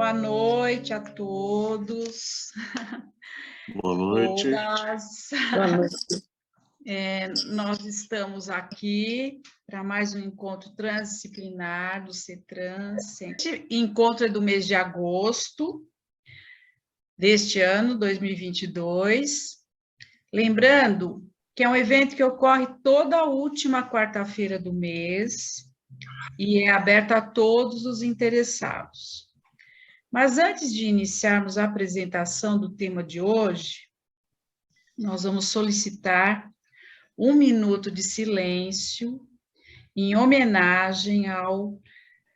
Boa noite a todos. Boa noite. Todas. Boa noite. Nós estamos aqui para mais um encontro transdisciplinar do CETRANS. Este encontro é do mês de agosto deste ano, 2022. Lembrando que é um evento que ocorre toda a última quarta-feira do mês e é aberto a todos os interessados. Mas antes de iniciarmos a apresentação do tema de hoje, nós vamos solicitar 1 minuto de silêncio em homenagem ao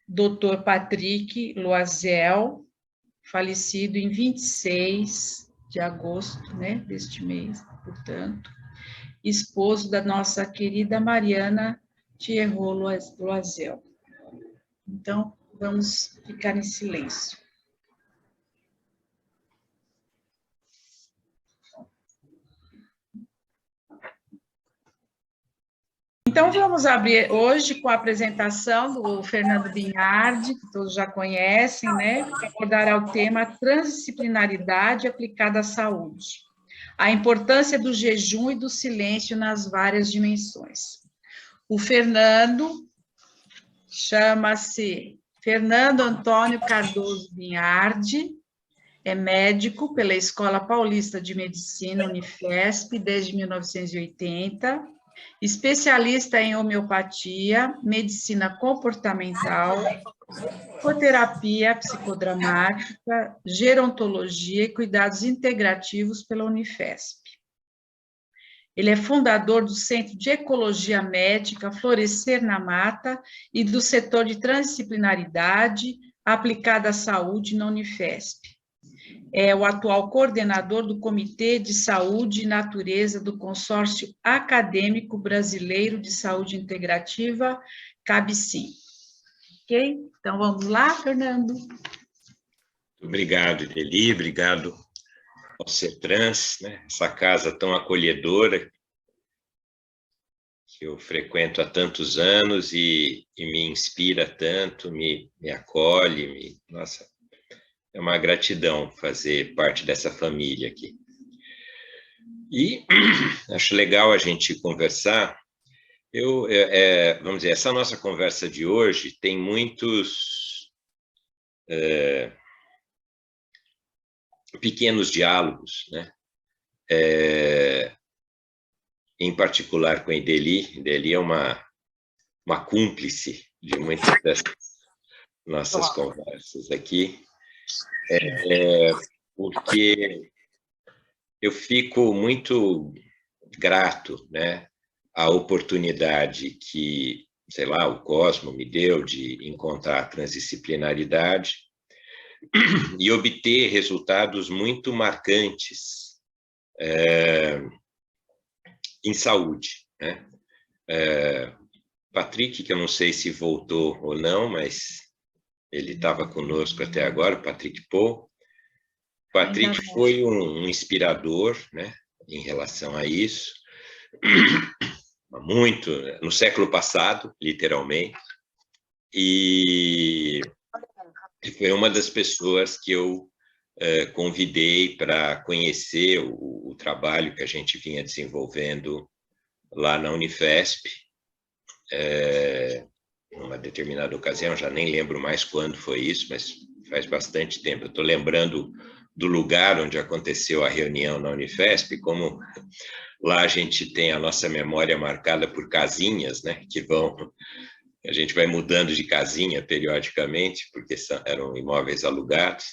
Dr. Patrick Loisel, falecido em 26 de agosto, deste mês, portanto, esposo da nossa querida Mariana Thierrot Loisel. Então, vamos ficar em silêncio. Então, vamos abrir hoje com a apresentação do Fernando Binhardi, que todos já conhecem, que abordará o tema transdisciplinaridade aplicada à saúde, a importância do jejum e do silêncio nas várias dimensões. O Fernando chama-se Fernando Antônio Cardoso Binhardi, é médico pela Escola Paulista de Medicina, Unifesp, desde 1980, especialista em homeopatia, medicina comportamental, psicoterapia psicodramática, gerontologia e cuidados integrativos pela Unifesp. Ele é fundador do Centro de Ecologia Médica Florescer na Mata e do setor de transdisciplinaridade aplicada à saúde na Unifesp. É o atual coordenador do Comitê de Saúde e Natureza do Consórcio Acadêmico Brasileiro de Saúde Integrativa, CABCIM. Ok? Então, vamos lá, Fernando? Obrigado, Eli, obrigado ao CETRANS, essa casa tão acolhedora que eu frequento há tantos anos e me inspira tanto, me acolhe, nossa, é uma gratidão fazer parte dessa família aqui. E acho legal a gente conversar. Vamos dizer, essa nossa conversa de hoje tem muitos pequenos diálogos, em particular com a Ideli. Ideli é uma cúmplice de muitas dessas nossas conversas aqui. Porque eu fico muito grato, à oportunidade que, sei lá, o Cosmo me deu de encontrar a transdisciplinaridade e obter resultados muito marcantes em saúde. Patrick, que eu não sei se voltou ou não, mas ele estava conosco até agora, o Patrick Paul. Patrick foi um inspirador, em relação a isso, muito, no século passado, literalmente, e foi uma das pessoas que eu convidei para conhecer o trabalho que a gente vinha desenvolvendo lá na Unifesp, numa determinada ocasião, já nem lembro mais quando foi isso, mas faz bastante tempo. Eu estou lembrando do lugar onde aconteceu a reunião na Unifesp, como lá a gente tem a nossa memória marcada por casinhas, que a gente vai mudando de casinha periodicamente, porque eram imóveis alugados.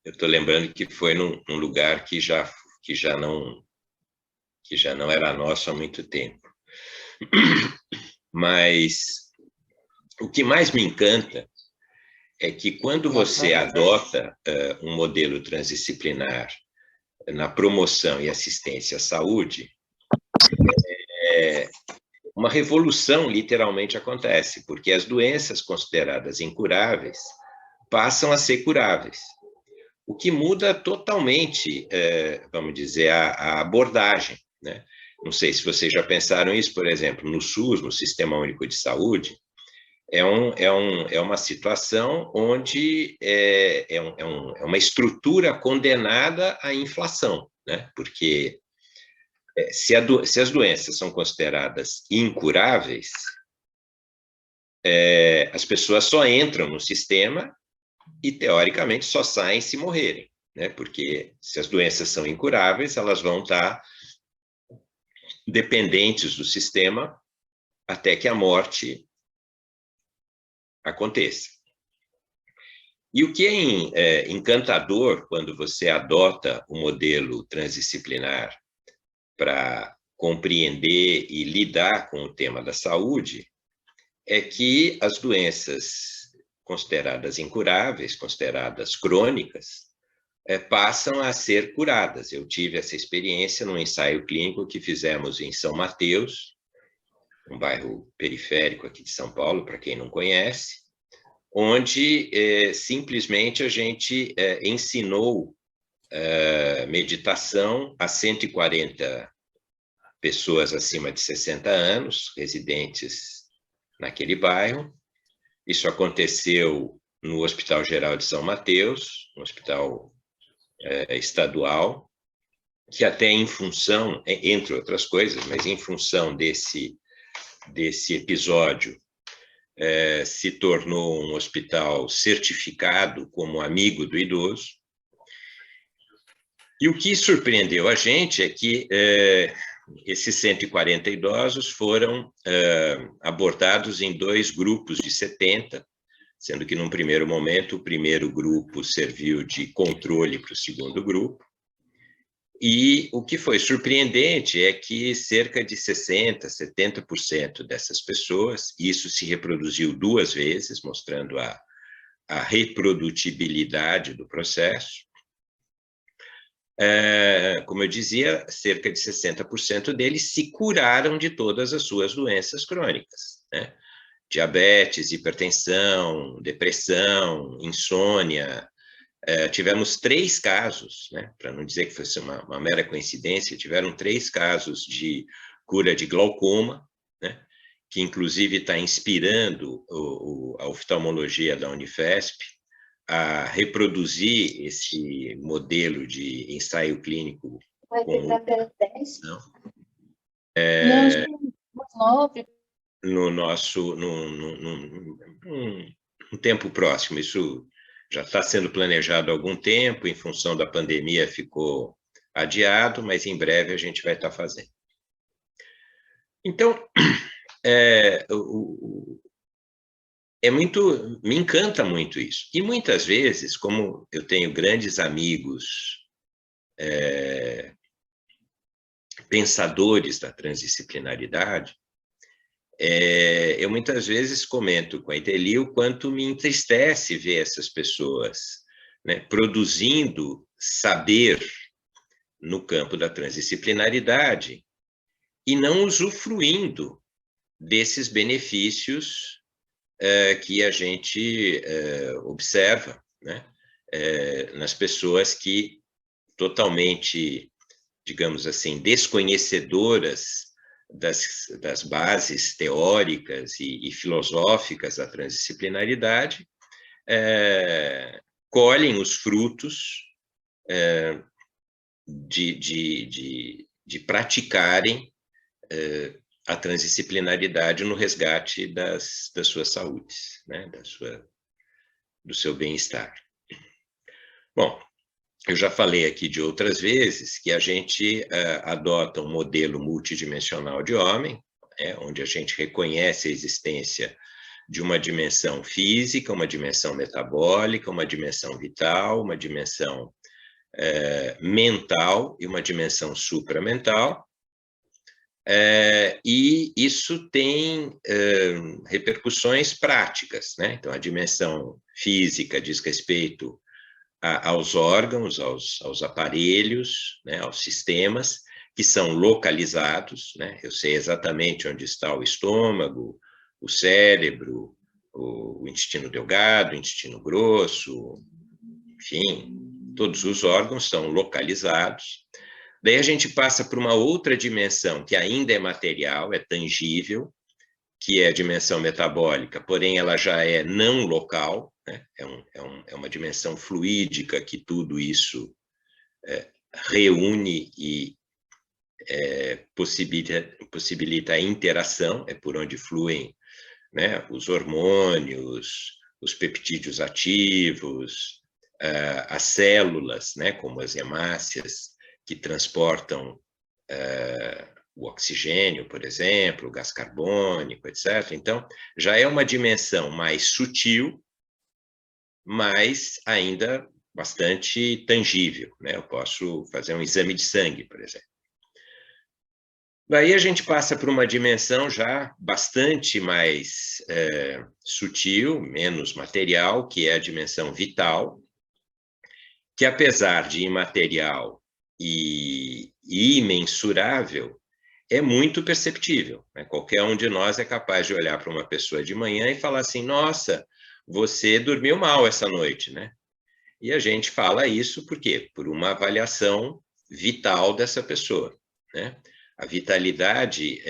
Eu estou lembrando que foi num lugar que já não era nosso há muito tempo. Mas o que mais me encanta é que quando você adota um modelo transdisciplinar na promoção e assistência à saúde, uma revolução literalmente acontece, porque as doenças consideradas incuráveis passam a ser curáveis, o que muda totalmente, vamos dizer, a abordagem, Não sei se vocês já pensaram isso, por exemplo, no SUS, no Sistema Único de Saúde, é uma situação onde é uma estrutura condenada à inflação, né? Porque se as doenças são consideradas incuráveis, as pessoas só entram no sistema e, teoricamente, só saem se morrerem, né? Porque se as doenças são incuráveis, elas vão estar dependentes do sistema até que a morte aconteça. E o que é encantador quando você adota o modelo transdisciplinar para compreender e lidar com o tema da saúde é que as doenças consideradas incuráveis, consideradas crônicas, passam a ser curadas. Eu tive essa experiência num ensaio clínico que fizemos em São Mateus, um bairro periférico aqui de São Paulo, para quem não conhece, onde simplesmente a gente ensinou meditação a 140 pessoas acima de 60 anos, residentes naquele bairro. Isso aconteceu no Hospital Geral de São Mateus, um hospital estadual, que até em função, entre outras coisas, mas em função desse episódio, se tornou um hospital certificado como amigo do idoso. E o que surpreendeu a gente é que esses 140 idosos foram abordados em 2 grupos de 70, sendo que, num primeiro momento, o primeiro grupo serviu de controle para o segundo grupo. E o que foi surpreendente é que cerca de 60%, 70% dessas pessoas, isso se reproduziu 2 vezes, mostrando a reprodutibilidade do processo. Como eu dizia, cerca de 60% deles se curaram de todas as suas doenças crônicas, né? Diabetes, hipertensão, depressão, insônia. Tivemos 3 casos, né? Para não dizer que fosse uma mera coincidência, tiveram 3 casos de cura de glaucoma, né? Que inclusive está inspirando a oftalmologia da Unifesp a reproduzir esse modelo de ensaio clínico. Vai ter para até 10? Não, acho que 9. No nosso, num tempo próximo. Isso já está sendo planejado há algum tempo, em função da pandemia ficou adiado, mas em breve a gente vai estar fazendo. Então, me encanta muito isso. E muitas vezes, como eu tenho grandes amigos pensadores da transdisciplinaridade, eu muitas vezes comento com a Ideli o quanto me entristece ver essas pessoas, né, produzindo saber no campo da transdisciplinaridade e não usufruindo desses benefícios que a gente observa, né, nas pessoas que totalmente, digamos assim, desconhecedoras das bases teóricas e filosóficas da transdisciplinaridade, colhem os frutos de praticarem a transdisciplinaridade no resgate das suas saúdes, né? Do seu bem-estar. Bom, eu já falei aqui de outras vezes que a gente adota um modelo multidimensional de homem, onde a gente reconhece a existência de uma dimensão física, uma dimensão metabólica, uma dimensão vital, uma dimensão mental e uma dimensão supramental. E isso tem repercussões práticas, né? Então, a dimensão física diz respeito aos órgãos, aos aparelhos, né, aos sistemas que são localizados, né? Eu sei exatamente onde está o estômago, o cérebro, o intestino delgado, o intestino grosso, enfim, todos os órgãos são localizados. Daí a gente passa para uma outra dimensão que ainda é material, é tangível, que é a dimensão metabólica, porém ela já é não local, né? É uma dimensão fluídica que tudo isso reúne e possibilita a interação, é por onde fluem, né, os hormônios, os peptídeos ativos, as células, né, como as hemácias, que transportam o oxigênio, por exemplo, o gás carbônico, etc. Então, já é uma dimensão mais sutil, mas ainda bastante tangível, né? Eu posso fazer um exame de sangue, por exemplo. Daí a gente passa por uma dimensão já bastante mais sutil, menos material, que é a dimensão vital, que apesar de imaterial e imensurável, é muito perceptível, né? Qualquer um de nós é capaz de olhar para uma pessoa de manhã e falar assim, nossa, você dormiu mal essa noite, né? E a gente fala isso por quê? Por uma avaliação vital dessa pessoa, né? A vitalidade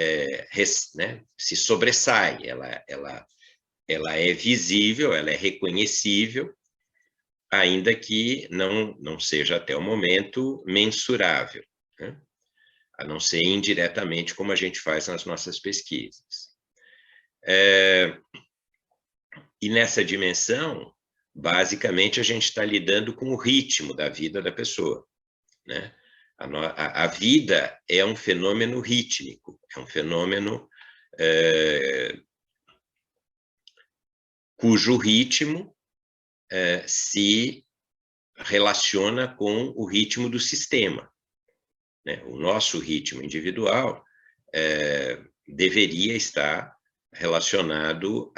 né, se sobressai, ela é visível, ela é reconhecível, ainda que não seja até o momento mensurável, né? A não ser indiretamente como a gente faz nas nossas pesquisas. E nessa dimensão, basicamente, a gente está lidando com o ritmo da vida da pessoa, né? A vida é um fenômeno rítmico, é um fenômeno cujo ritmo se relaciona com o ritmo do sistema, né? O nosso ritmo individual deveria estar relacionado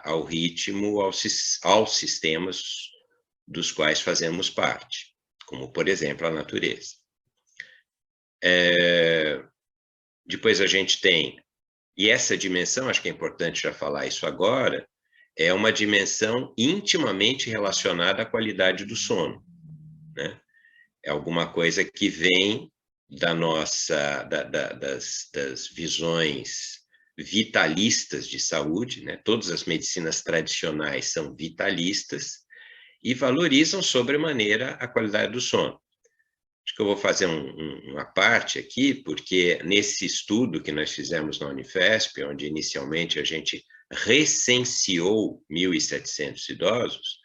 ao ritmo, aos sistemas dos quais fazemos parte, como, por exemplo, a natureza. Depois a gente tem, e essa dimensão, acho que é importante já falar isso agora, é uma dimensão intimamente relacionada à qualidade do sono, né? É alguma coisa que vem das visões vitalistas de saúde, né? Todas as medicinas tradicionais são vitalistas e valorizam sobremaneira a qualidade do sono. Acho que eu vou fazer uma parte aqui, porque nesse estudo que nós fizemos na Unifesp, onde inicialmente a gente recenseou 1.700 idosos,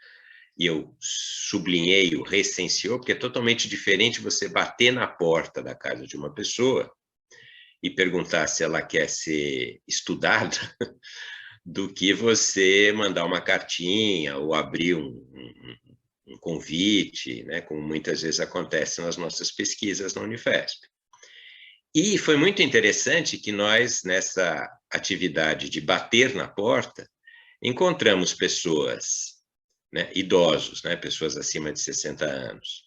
e eu sublinhei o recenseou, porque é totalmente diferente você bater na porta da casa de uma pessoa e perguntar se ela quer ser estudada, do que você mandar uma cartinha ou abrir um convite, né, como muitas vezes acontece nas nossas pesquisas na Unifesp. E foi muito interessante que nós, nessa atividade de bater na porta, encontramos pessoas, né, idosos, né, pessoas acima de 60 anos,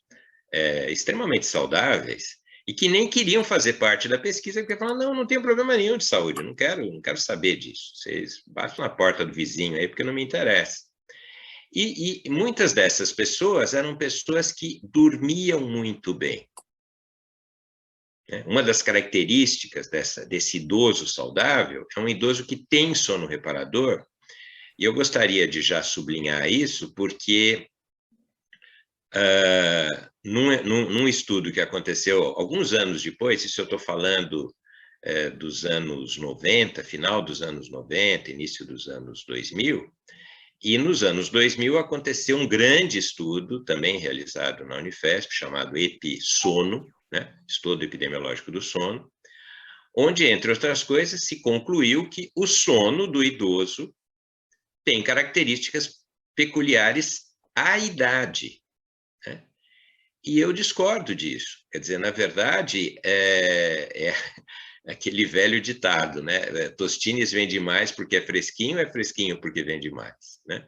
extremamente saudáveis, e que nem queriam fazer parte da pesquisa, porque falavam, não tem problema nenhum de saúde, não quero saber disso, vocês batem na porta do vizinho aí, porque não me interessa. E muitas dessas pessoas eram pessoas que dormiam muito bem. Uma das características desse idoso saudável é um idoso que tem sono reparador, e eu gostaria de já sublinhar isso, porque num estudo que aconteceu alguns anos depois, isso eu estou falando dos anos 90, final dos anos 90, início dos anos 2000, e nos anos 2000 aconteceu um grande estudo, também realizado na Unifesp, chamado EPI-Sono, né? Estudo Epidemiológico do Sono, onde, entre outras coisas, se concluiu que o sono do idoso tem características peculiares à idade, né? E eu discordo disso. Quer dizer, na verdade, aquele velho ditado, né? Tostines vende mais porque é fresquinho porque vende mais, né?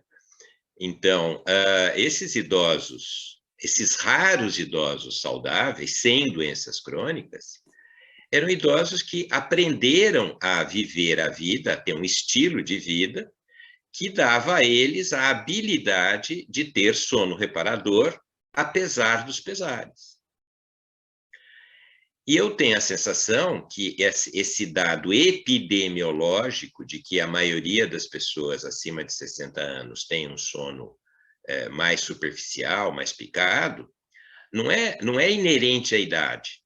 Então, esses idosos, esses raros idosos saudáveis, sem doenças crônicas, eram idosos que aprenderam a viver a vida, a ter um estilo de vida que dava a eles a habilidade de ter sono reparador, apesar dos pesares. E eu tenho a sensação que esse dado epidemiológico de que a maioria das pessoas acima de 60 anos tem um sono mais superficial, mais picado, não é inerente à idade.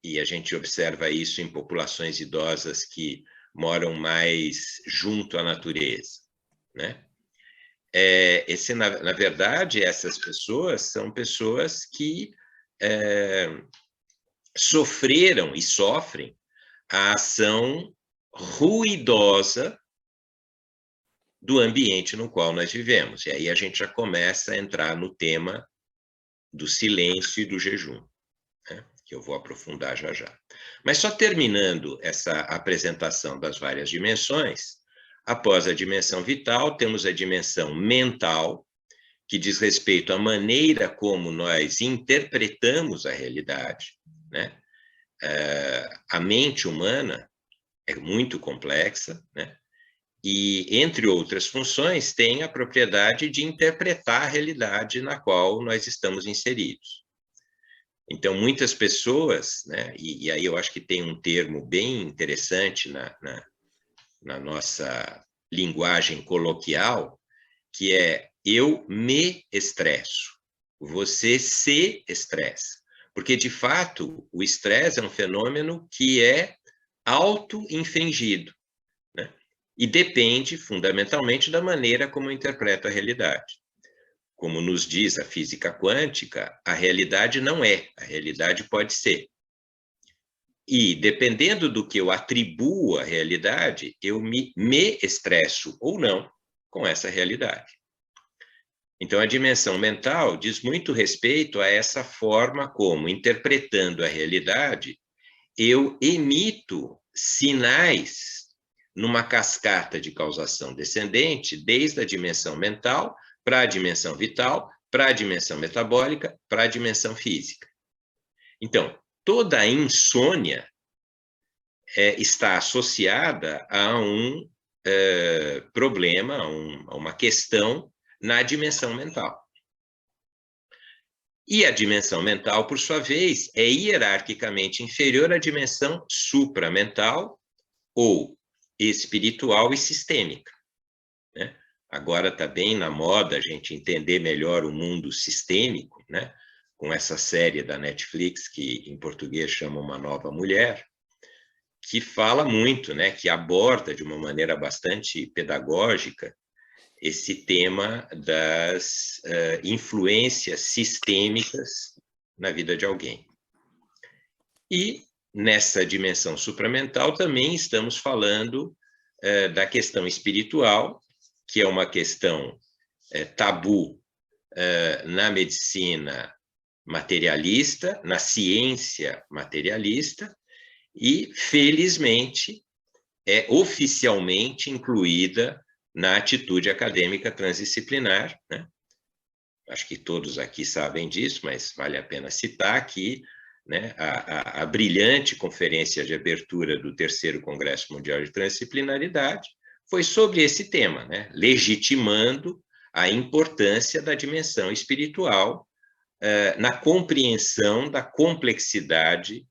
E a gente observa isso em populações idosas que moram mais junto à natureza, né? Na verdade, essas pessoas são pessoas que sofreram e sofrem a ação ruidosa do ambiente no qual nós vivemos. E aí a gente já começa a entrar no tema do silêncio e do jejum, né? Que eu vou aprofundar já já. Mas só terminando essa apresentação das várias dimensões, após a dimensão vital, temos a dimensão mental, que diz respeito à maneira como nós interpretamos a realidade, né? A mente humana é muito complexa, né? E, entre outras funções, tem a propriedade de interpretar a realidade na qual nós estamos inseridos. Então, muitas pessoas, né? E aí eu acho que tem um termo bem interessante na nossa linguagem coloquial, que é eu me estresso, você se estressa. Porque, de fato, o estresse é um fenômeno que é auto-infringido, né? E depende, fundamentalmente, da maneira como eu interpreto a realidade. Como nos diz a física quântica, a realidade não é, a realidade pode ser. E, dependendo do que eu atribuo à realidade, eu me estresso ou não com essa realidade. Então, a dimensão mental diz muito respeito a essa forma como, interpretando a realidade, eu emito sinais numa cascata de causação descendente, desde a dimensão mental para a dimensão vital, para a dimensão metabólica, para a dimensão física. Então, toda a insônia está associada a um problema, a uma questão na dimensão mental. E a dimensão mental, por sua vez, é hierarquicamente inferior à dimensão supramental ou espiritual e sistêmica, né? Agora está bem na moda a gente entender melhor o mundo sistêmico, né? Com essa série da Netflix, que em português chama Uma Nova Mulher, que fala muito, né? Que aborda de uma maneira bastante pedagógica esse tema das influências sistêmicas na vida de alguém. E nessa dimensão supramental também estamos falando da questão espiritual, que é uma questão tabu na medicina materialista, na ciência materialista, e, felizmente, é oficialmente incluída na atitude acadêmica transdisciplinar, né? Acho que todos aqui sabem disso, mas vale a pena citar aqui, né, a brilhante conferência de abertura do 3º Congresso Mundial de Transdisciplinaridade foi sobre esse tema, né, legitimando a importância da dimensão espiritual na compreensão da complexidade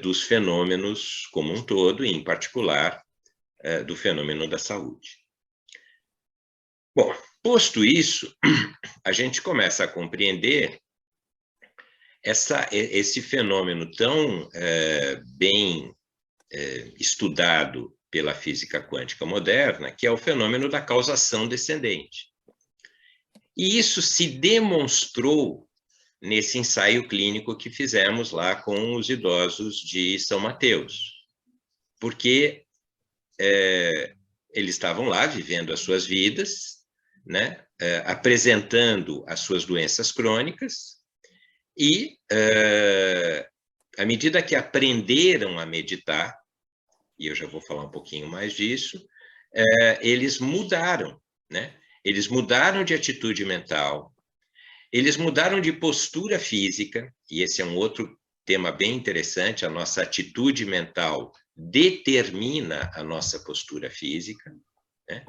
dos fenômenos como um todo, e em particular do fenômeno da saúde. Bom, posto isso, a gente começa a compreender esse fenômeno tão bem estudado pela física quântica moderna, que é o fenômeno da causação descendente. E isso se demonstrou nesse ensaio clínico que fizemos lá com os idosos de São Mateus, porque eles estavam lá vivendo as suas vidas, né, apresentando as suas doenças crônicas, e à medida que aprenderam a meditar, e eu já vou falar um pouquinho mais disso, eles mudaram, né? Eles mudaram de atitude mental, eles mudaram de postura física, e esse é um outro tema bem interessante, a nossa atitude mental determina a nossa postura física, né?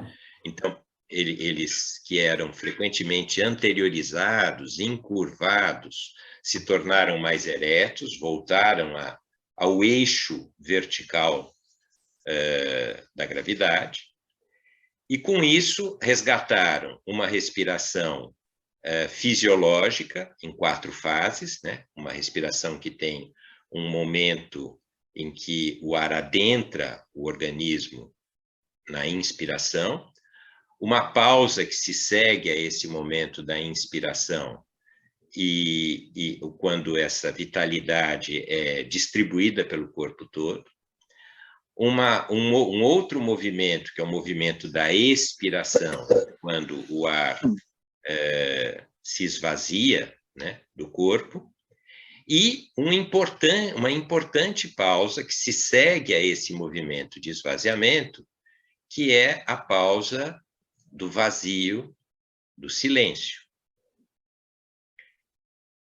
Então, eles que eram frequentemente anteriorizados, encurvados, se tornaram mais eretos, voltaram ao eixo vertical da gravidade, e com isso resgataram uma respiração fisiológica em 4 fases, né? Uma respiração que tem um momento em que o ar adentra o organismo na inspiração, uma pausa que se segue a esse momento da inspiração e quando essa vitalidade é distribuída pelo corpo todo, um outro movimento, que é o movimento da expiração, quando o ar se esvazia, né, do corpo, e uma importante pausa que se segue a esse movimento de esvaziamento, que é a pausa do vazio, do silêncio.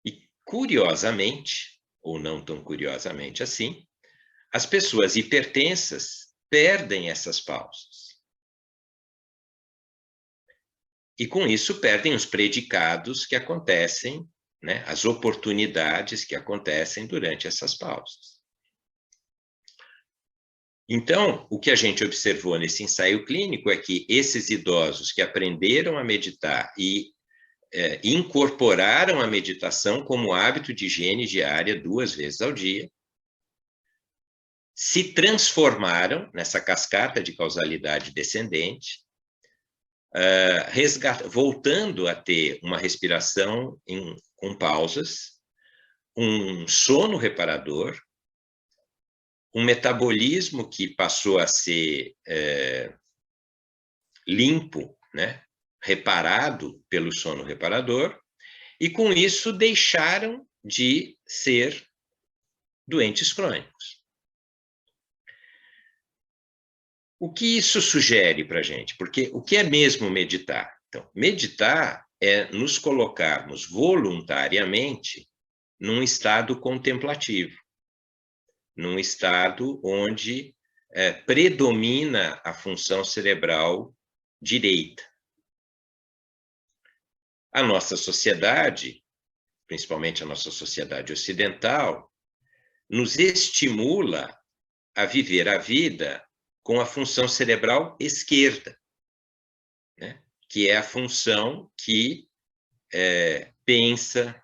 E, curiosamente, ou não tão curiosamente assim, as pessoas hipertensas perdem essas pausas. E, com isso, perdem os predicados que acontecem, né, as oportunidades que acontecem durante essas pausas. Então, o que a gente observou nesse ensaio clínico é que esses idosos que aprenderam a meditar e incorporaram a meditação como hábito de higiene diária 2 vezes ao dia, se transformaram nessa cascata de causalidade descendente, voltando a ter uma respiração com pausas, um sono reparador, um metabolismo que passou a ser limpo, né, reparado pelo sono reparador, e com isso deixaram de ser doentes crônicos. O que isso sugere para a gente? Porque o que é mesmo meditar? Então, meditar é nos colocarmos voluntariamente num estado contemplativo, num estado onde predomina a função cerebral direita. A nossa sociedade, principalmente a nossa sociedade ocidental, nos estimula a viver a vida com a função cerebral esquerda, né? Que é a função que pensa,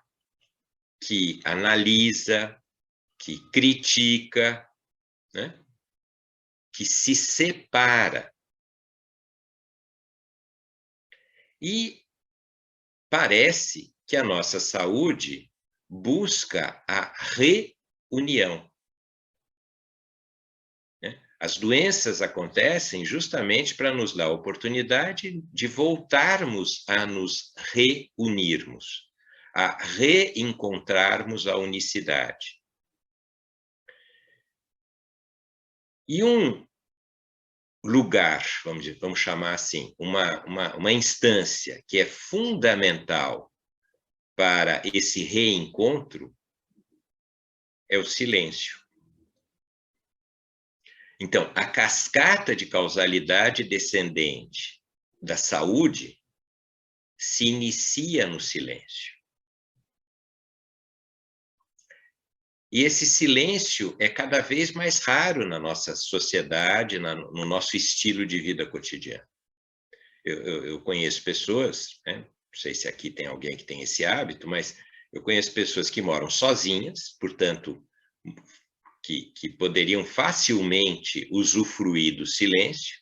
que analisa, que critica, né? Que se separa. E parece que a nossa saúde busca a reunião. As doenças acontecem justamente para nos dar a oportunidade de voltarmos a nos reunirmos, a reencontrarmos a unicidade. E um lugar, vamos chamar assim, uma instância que é fundamental para esse reencontro é o silêncio. Então, a cascata de causalidade descendente da saúde se inicia no silêncio. E esse silêncio é cada vez mais raro na nossa sociedade, no nosso estilo de vida cotidiano. Eu conheço pessoas, né? Não sei se aqui tem alguém que tem esse hábito, mas eu conheço pessoas que moram sozinhas, portanto, que poderiam facilmente usufruir do silêncio,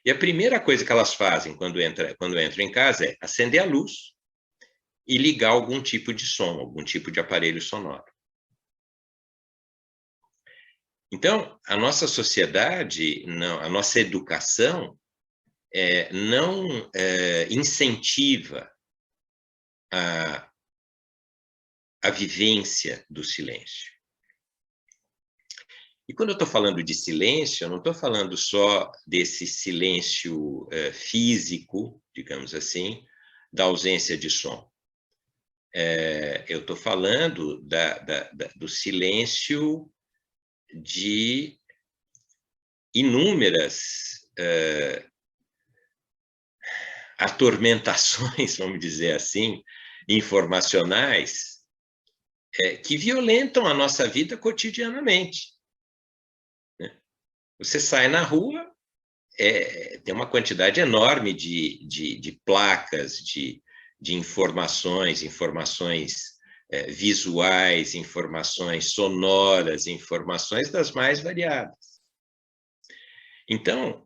e a primeira coisa que elas fazem quando entram em casa é acender a luz e ligar algum tipo de som, algum tipo de aparelho sonoro. Então, a nossa sociedade, a nossa educação não incentiva a vivência do silêncio. E quando eu estou falando de silêncio, eu não estou falando só desse silêncio físico, digamos assim, da ausência de som. Eu estou falando do silêncio de inúmeras atormentações, vamos dizer assim, informacionais, que violentam a nossa vida cotidianamente. Né? Você sai na rua, tem uma quantidade enorme de placas, de informações visuais, informações sonoras, informações das mais variadas. Então,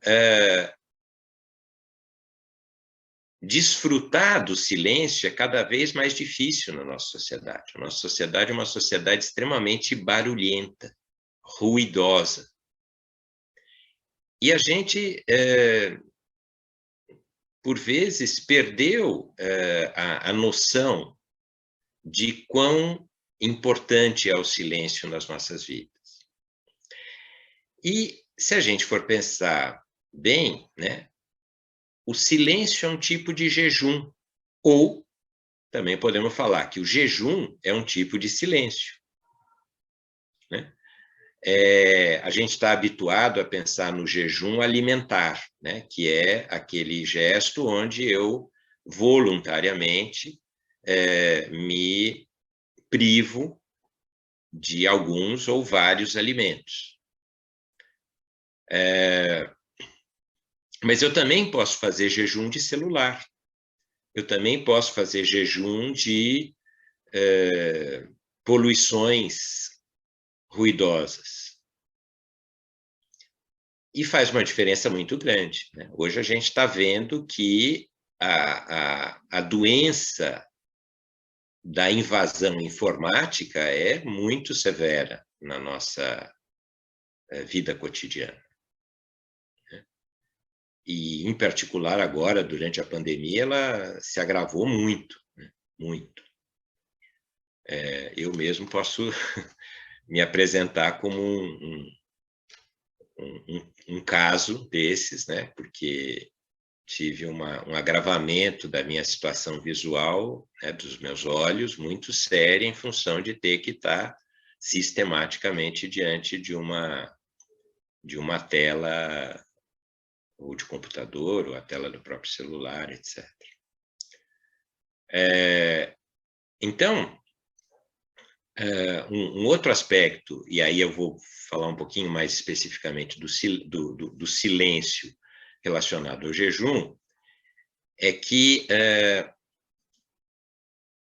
desfrutar do silêncio é cada vez mais difícil na nossa sociedade. A nossa sociedade é uma sociedade extremamente barulhenta, ruidosa. E a gente, por vezes, perdeu a noção de quão importante é o silêncio nas nossas vidas. E, se a gente for pensar bem, né, o silêncio é um tipo de jejum, ou também podemos falar que o jejum é um tipo de silêncio. Né? A gente está habituado a pensar no jejum alimentar, né, que é aquele gesto onde eu voluntariamente me privo de alguns ou vários alimentos. Mas eu também posso fazer jejum de celular. Eu também posso fazer jejum de poluições ruidosas. E faz uma diferença muito grande. Né? Hoje a gente está vendo que a doença da invasão informática é muito severa na nossa vida cotidiana. E, em particular, agora, durante a pandemia, ela se agravou muito, né? Muito. Eu mesmo posso me apresentar como um caso desses, né? Porque tive um agravamento da minha situação visual, né, dos meus olhos, muito séria em função de ter que estar sistematicamente diante de uma tela, ou de computador, ou a tela do próprio celular, etc. Então, um outro aspecto, e aí eu vou falar um pouquinho mais especificamente do silêncio relacionado ao jejum, é que,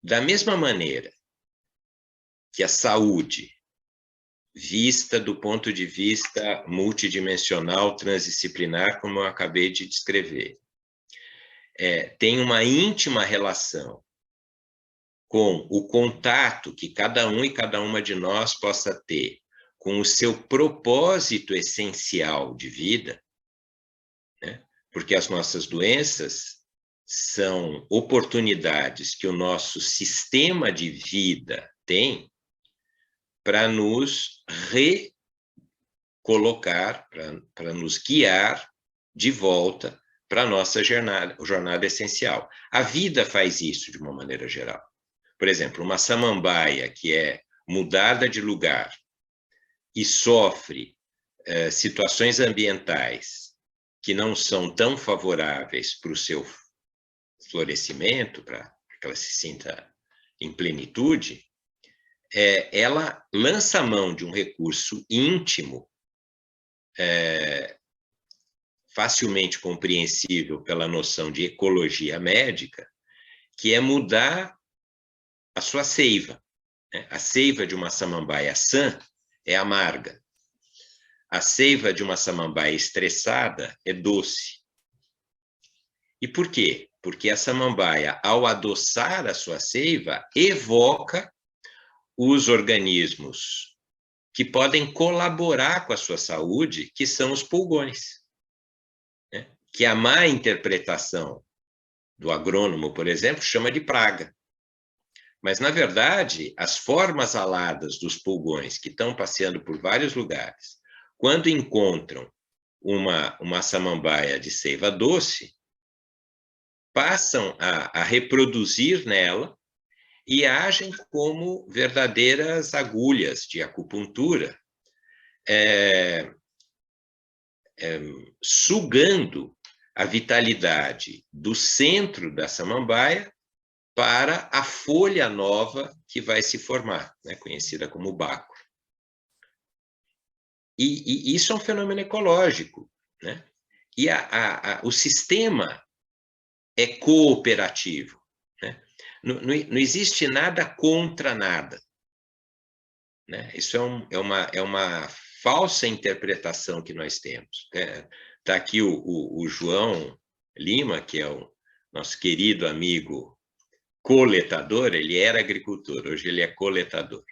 da mesma maneira que a saúde, vista do ponto de vista multidimensional, transdisciplinar, como eu acabei de descrever, tem uma íntima relação com o contato que cada um e cada uma de nós possa ter com o seu propósito essencial de vida, né? Porque as nossas doenças são oportunidades que o nosso sistema de vida tem para nos recolocar, para nos guiar de volta para a nossa jornada essencial. A vida faz isso de uma maneira geral. Por exemplo, uma samambaia que é mudada de lugar e sofre situações ambientais que não são tão favoráveis para o seu florescimento, para que ela se sinta em plenitude, ela lança a mão de um recurso íntimo, facilmente compreensível pela noção de ecologia médica, que é mudar a sua seiva. A seiva de uma samambaia sã é amarga. A seiva de uma samambaia estressada é doce. E por quê? Porque a samambaia, ao adoçar a sua seiva, evoca os organismos que podem colaborar com a sua saúde, que são os pulgões. Né? Que a má interpretação do agrônomo, por exemplo, chama de praga. Mas, na verdade, as formas aladas dos pulgões que estão passeando por vários lugares, quando encontram uma samambaia de seiva doce, passam a reproduzir nela e agem como verdadeiras agulhas de acupuntura, sugando a vitalidade do centro da samambaia para a folha nova que vai se formar, né, conhecida como bácula. E isso é um fenômeno ecológico, né? E o sistema é cooperativo, né? Não existe nada contra nada, né? Isso é uma falsa interpretação que nós temos. Está aqui o João Lima, que é o nosso querido amigo coletador. Ele era agricultor, hoje ele é coletador.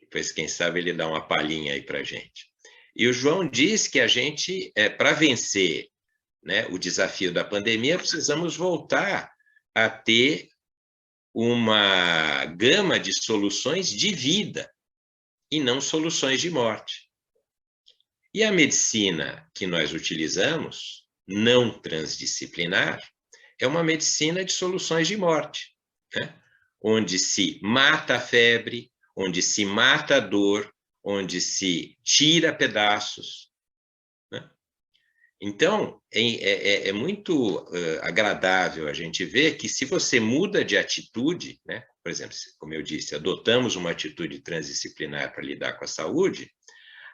Depois, quem sabe, ele dá uma palhinha aí para a gente. E o João diz que a gente, para vencer, né, o desafio da pandemia, precisamos voltar a ter uma gama de soluções de vida e não soluções de morte. E a medicina que nós utilizamos, não transdisciplinar, é uma medicina de soluções de morte, né? Onde se mata a febre, onde se mata a dor, onde se tira pedaços, né? Então, é muito agradável a gente ver que se você muda de atitude, né? Por exemplo, como eu disse, adotamos uma atitude transdisciplinar para lidar com a saúde,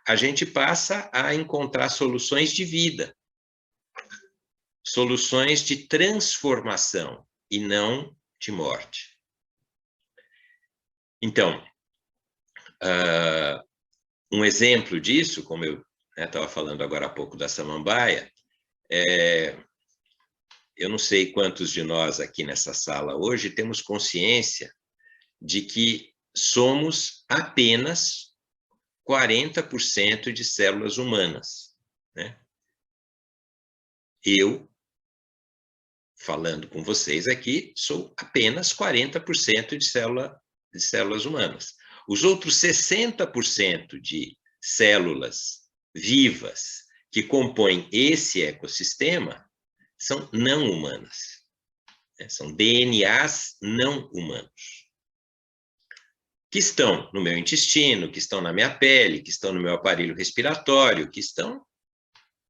a gente passa a encontrar soluções de vida, soluções de transformação e não de morte. Então, um exemplo disso, como eu estava falando agora há pouco da samambaia, eu não sei quantos de nós aqui nessa sala hoje temos consciência de que somos apenas 40% de células humanas, né? Eu, falando com vocês aqui, sou apenas 40% de células humanas. Os outros 60% de células vivas que compõem esse ecossistema são não humanas, né? São DNAs não humanos, que estão no meu intestino, que estão na minha pele, que estão no meu aparelho respiratório, que estão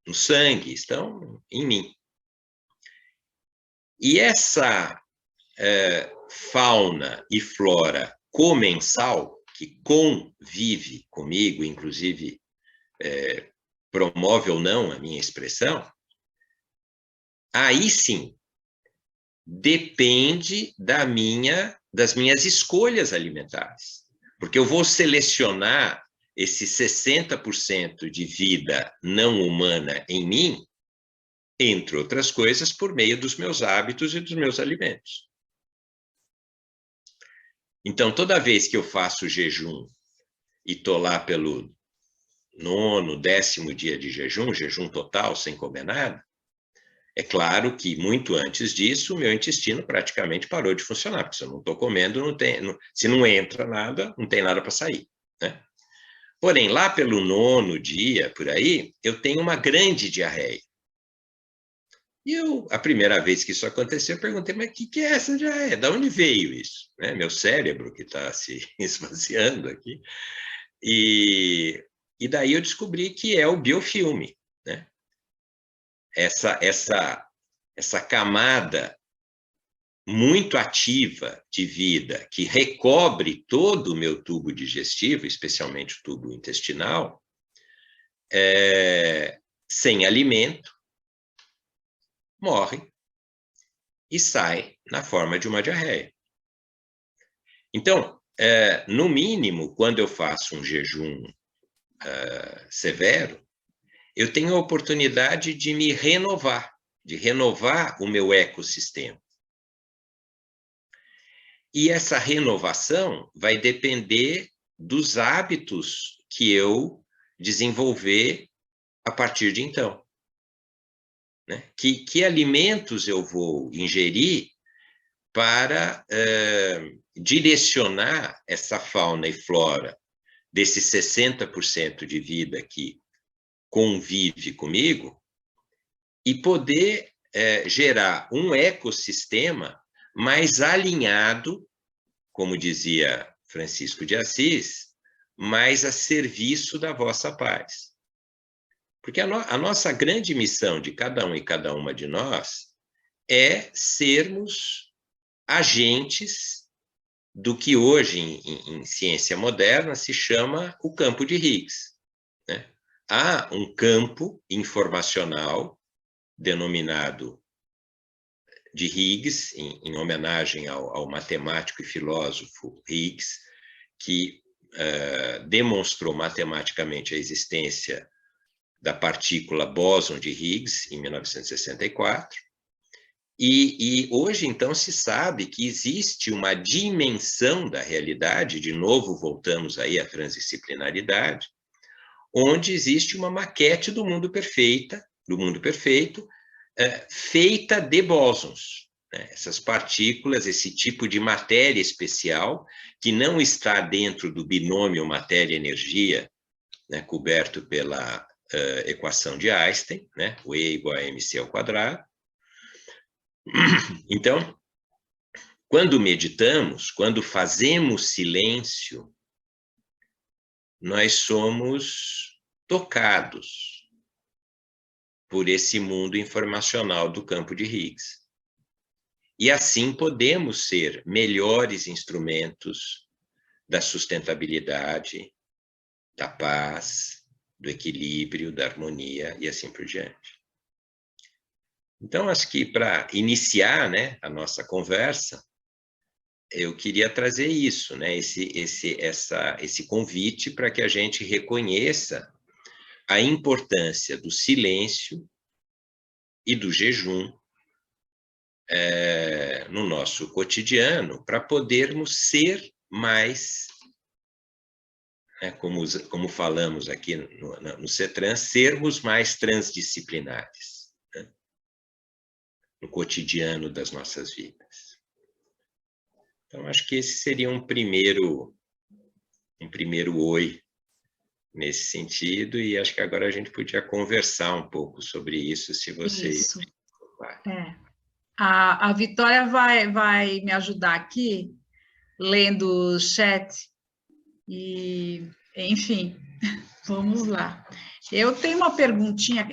no sangue, estão em mim. E essa fauna e flora comensal, que convive comigo, inclusive promove ou não a minha expressão, aí sim depende das minhas escolhas alimentares. Porque eu vou selecionar esse 60% de vida não humana em mim, entre outras coisas, por meio dos meus hábitos e dos meus alimentos. Então, toda vez que eu faço jejum e estou lá pelo 9º, 10º dia de jejum total, sem comer nada, é claro que, muito antes disso, o meu intestino praticamente parou de funcionar, porque se eu não estou comendo, se não entra nada, não tem nada para sair, né? Porém, lá pelo 9º dia, por aí, eu tenho uma grande diarreia. E a primeira vez que isso aconteceu, eu perguntei, mas o que é essa diarreia? De onde veio isso? Né? Meu cérebro que está se esvaziando aqui. E daí eu descobri que é o biofilme, né? Essa camada muito ativa de vida que recobre todo o meu tubo digestivo, especialmente o tubo intestinal, sem alimento, morre e sai na forma de uma diarreia. Então, no mínimo, quando eu faço um jejum severo, eu tenho a oportunidade de me renovar, de renovar o meu ecossistema. E essa renovação vai depender dos hábitos que eu desenvolver a partir de então, né? Que alimentos eu vou ingerir para direcionar essa fauna e flora desse 60% de vida que convive comigo e poder gerar um ecossistema mais alinhado, como dizia Francisco de Assis, mais a serviço da vossa paz. Porque a nossa grande missão de cada um e cada uma de nós é sermos agentes do que hoje, em ciência moderna, se chama o campo de Higgs, né? Há um campo informacional denominado de Higgs, em homenagem ao matemático e filósofo Higgs, que demonstrou matematicamente a existência da partícula bóson de Higgs em 1964. E hoje, então, se sabe que existe uma dimensão da realidade, de novo voltamos aí à transdisciplinaridade, onde existe uma maquete do mundo perfeito, feita de bósons, né? Essas partículas, esse tipo de matéria especial, que não está dentro do binômio matéria-energia, né, coberto pela equação de Einstein, né, o E igual a mc ao quadrado. Então, quando meditamos, quando fazemos silêncio, nós somos tocados por esse mundo informacional do campo de Higgs. E assim podemos ser melhores instrumentos da sustentabilidade, da paz, do equilíbrio, da harmonia e assim por diante. Então, acho que para iniciar, né, a nossa conversa, eu queria trazer isso, né, esse convite para que a gente reconheça a importância do silêncio e do jejum no nosso cotidiano, para podermos ser mais, né, como falamos aqui no CETRAN, sermos mais transdisciplinares, né, no cotidiano das nossas vidas. Então, acho que esse seria um primeiro oi nesse sentido, e acho que agora a gente podia conversar um pouco sobre isso, se vocês... Isso. A Vitória vai me ajudar aqui, lendo o chat, e, enfim, vamos lá. Eu tenho uma perguntinha,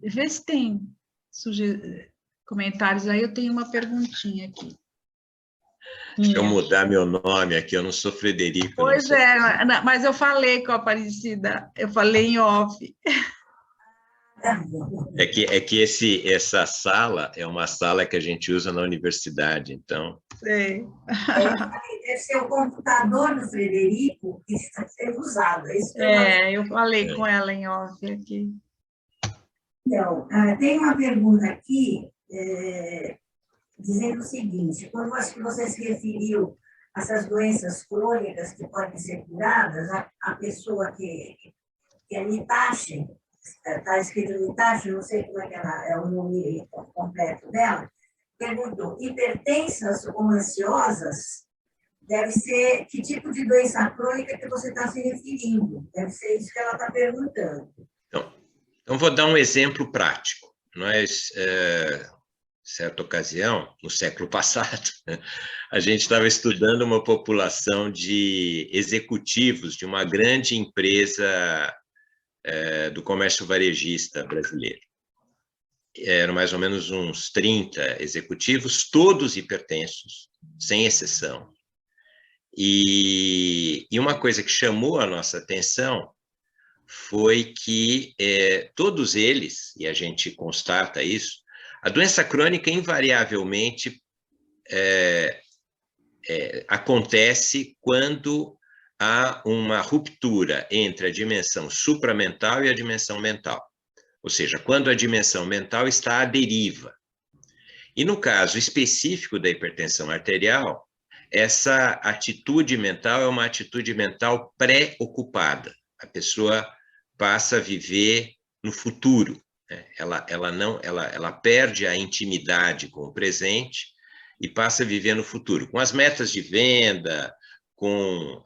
vê se tem comentários aí, eu tenho uma perguntinha aqui. Se eu mudar meu nome aqui, eu não sou Frederico. Pois é, mas eu falei com a Aparecida, eu falei em off. É que essa sala é uma sala que a gente usa na universidade, então... Sei. Deve ser o computador do Frederico que está sendo usado. Eu falei com ela em off aqui. Então, tem uma pergunta aqui, dizendo o seguinte: quando acho que você se referiu a essas doenças crônicas que podem ser curadas, a pessoa que é Nitache, está escrito Nitache, não sei como é que é o nome completo dela, perguntou: hipertensas ou ansiosas, deve ser que tipo de doença crônica que você está se referindo? Deve ser isso que ela está perguntando. Então, vou dar um exemplo prático. Nós, certa ocasião, no século passado, a gente estava estudando uma população de executivos de uma grande empresa do comércio varejista brasileiro. Eram mais ou menos uns 30 executivos, todos hipertensos, sem exceção. E uma coisa que chamou a nossa atenção foi que todos eles, e a gente constata isso, a doença crônica invariavelmente acontece quando há uma ruptura entre a dimensão supramental e a dimensão mental. Ou seja, quando a dimensão mental está à deriva. E no caso específico da hipertensão arterial, essa atitude mental é uma atitude mental pré-ocupada. A pessoa passa a viver no futuro, né? Ela perde a intimidade com o presente e passa a viver no futuro, com as metas de venda, com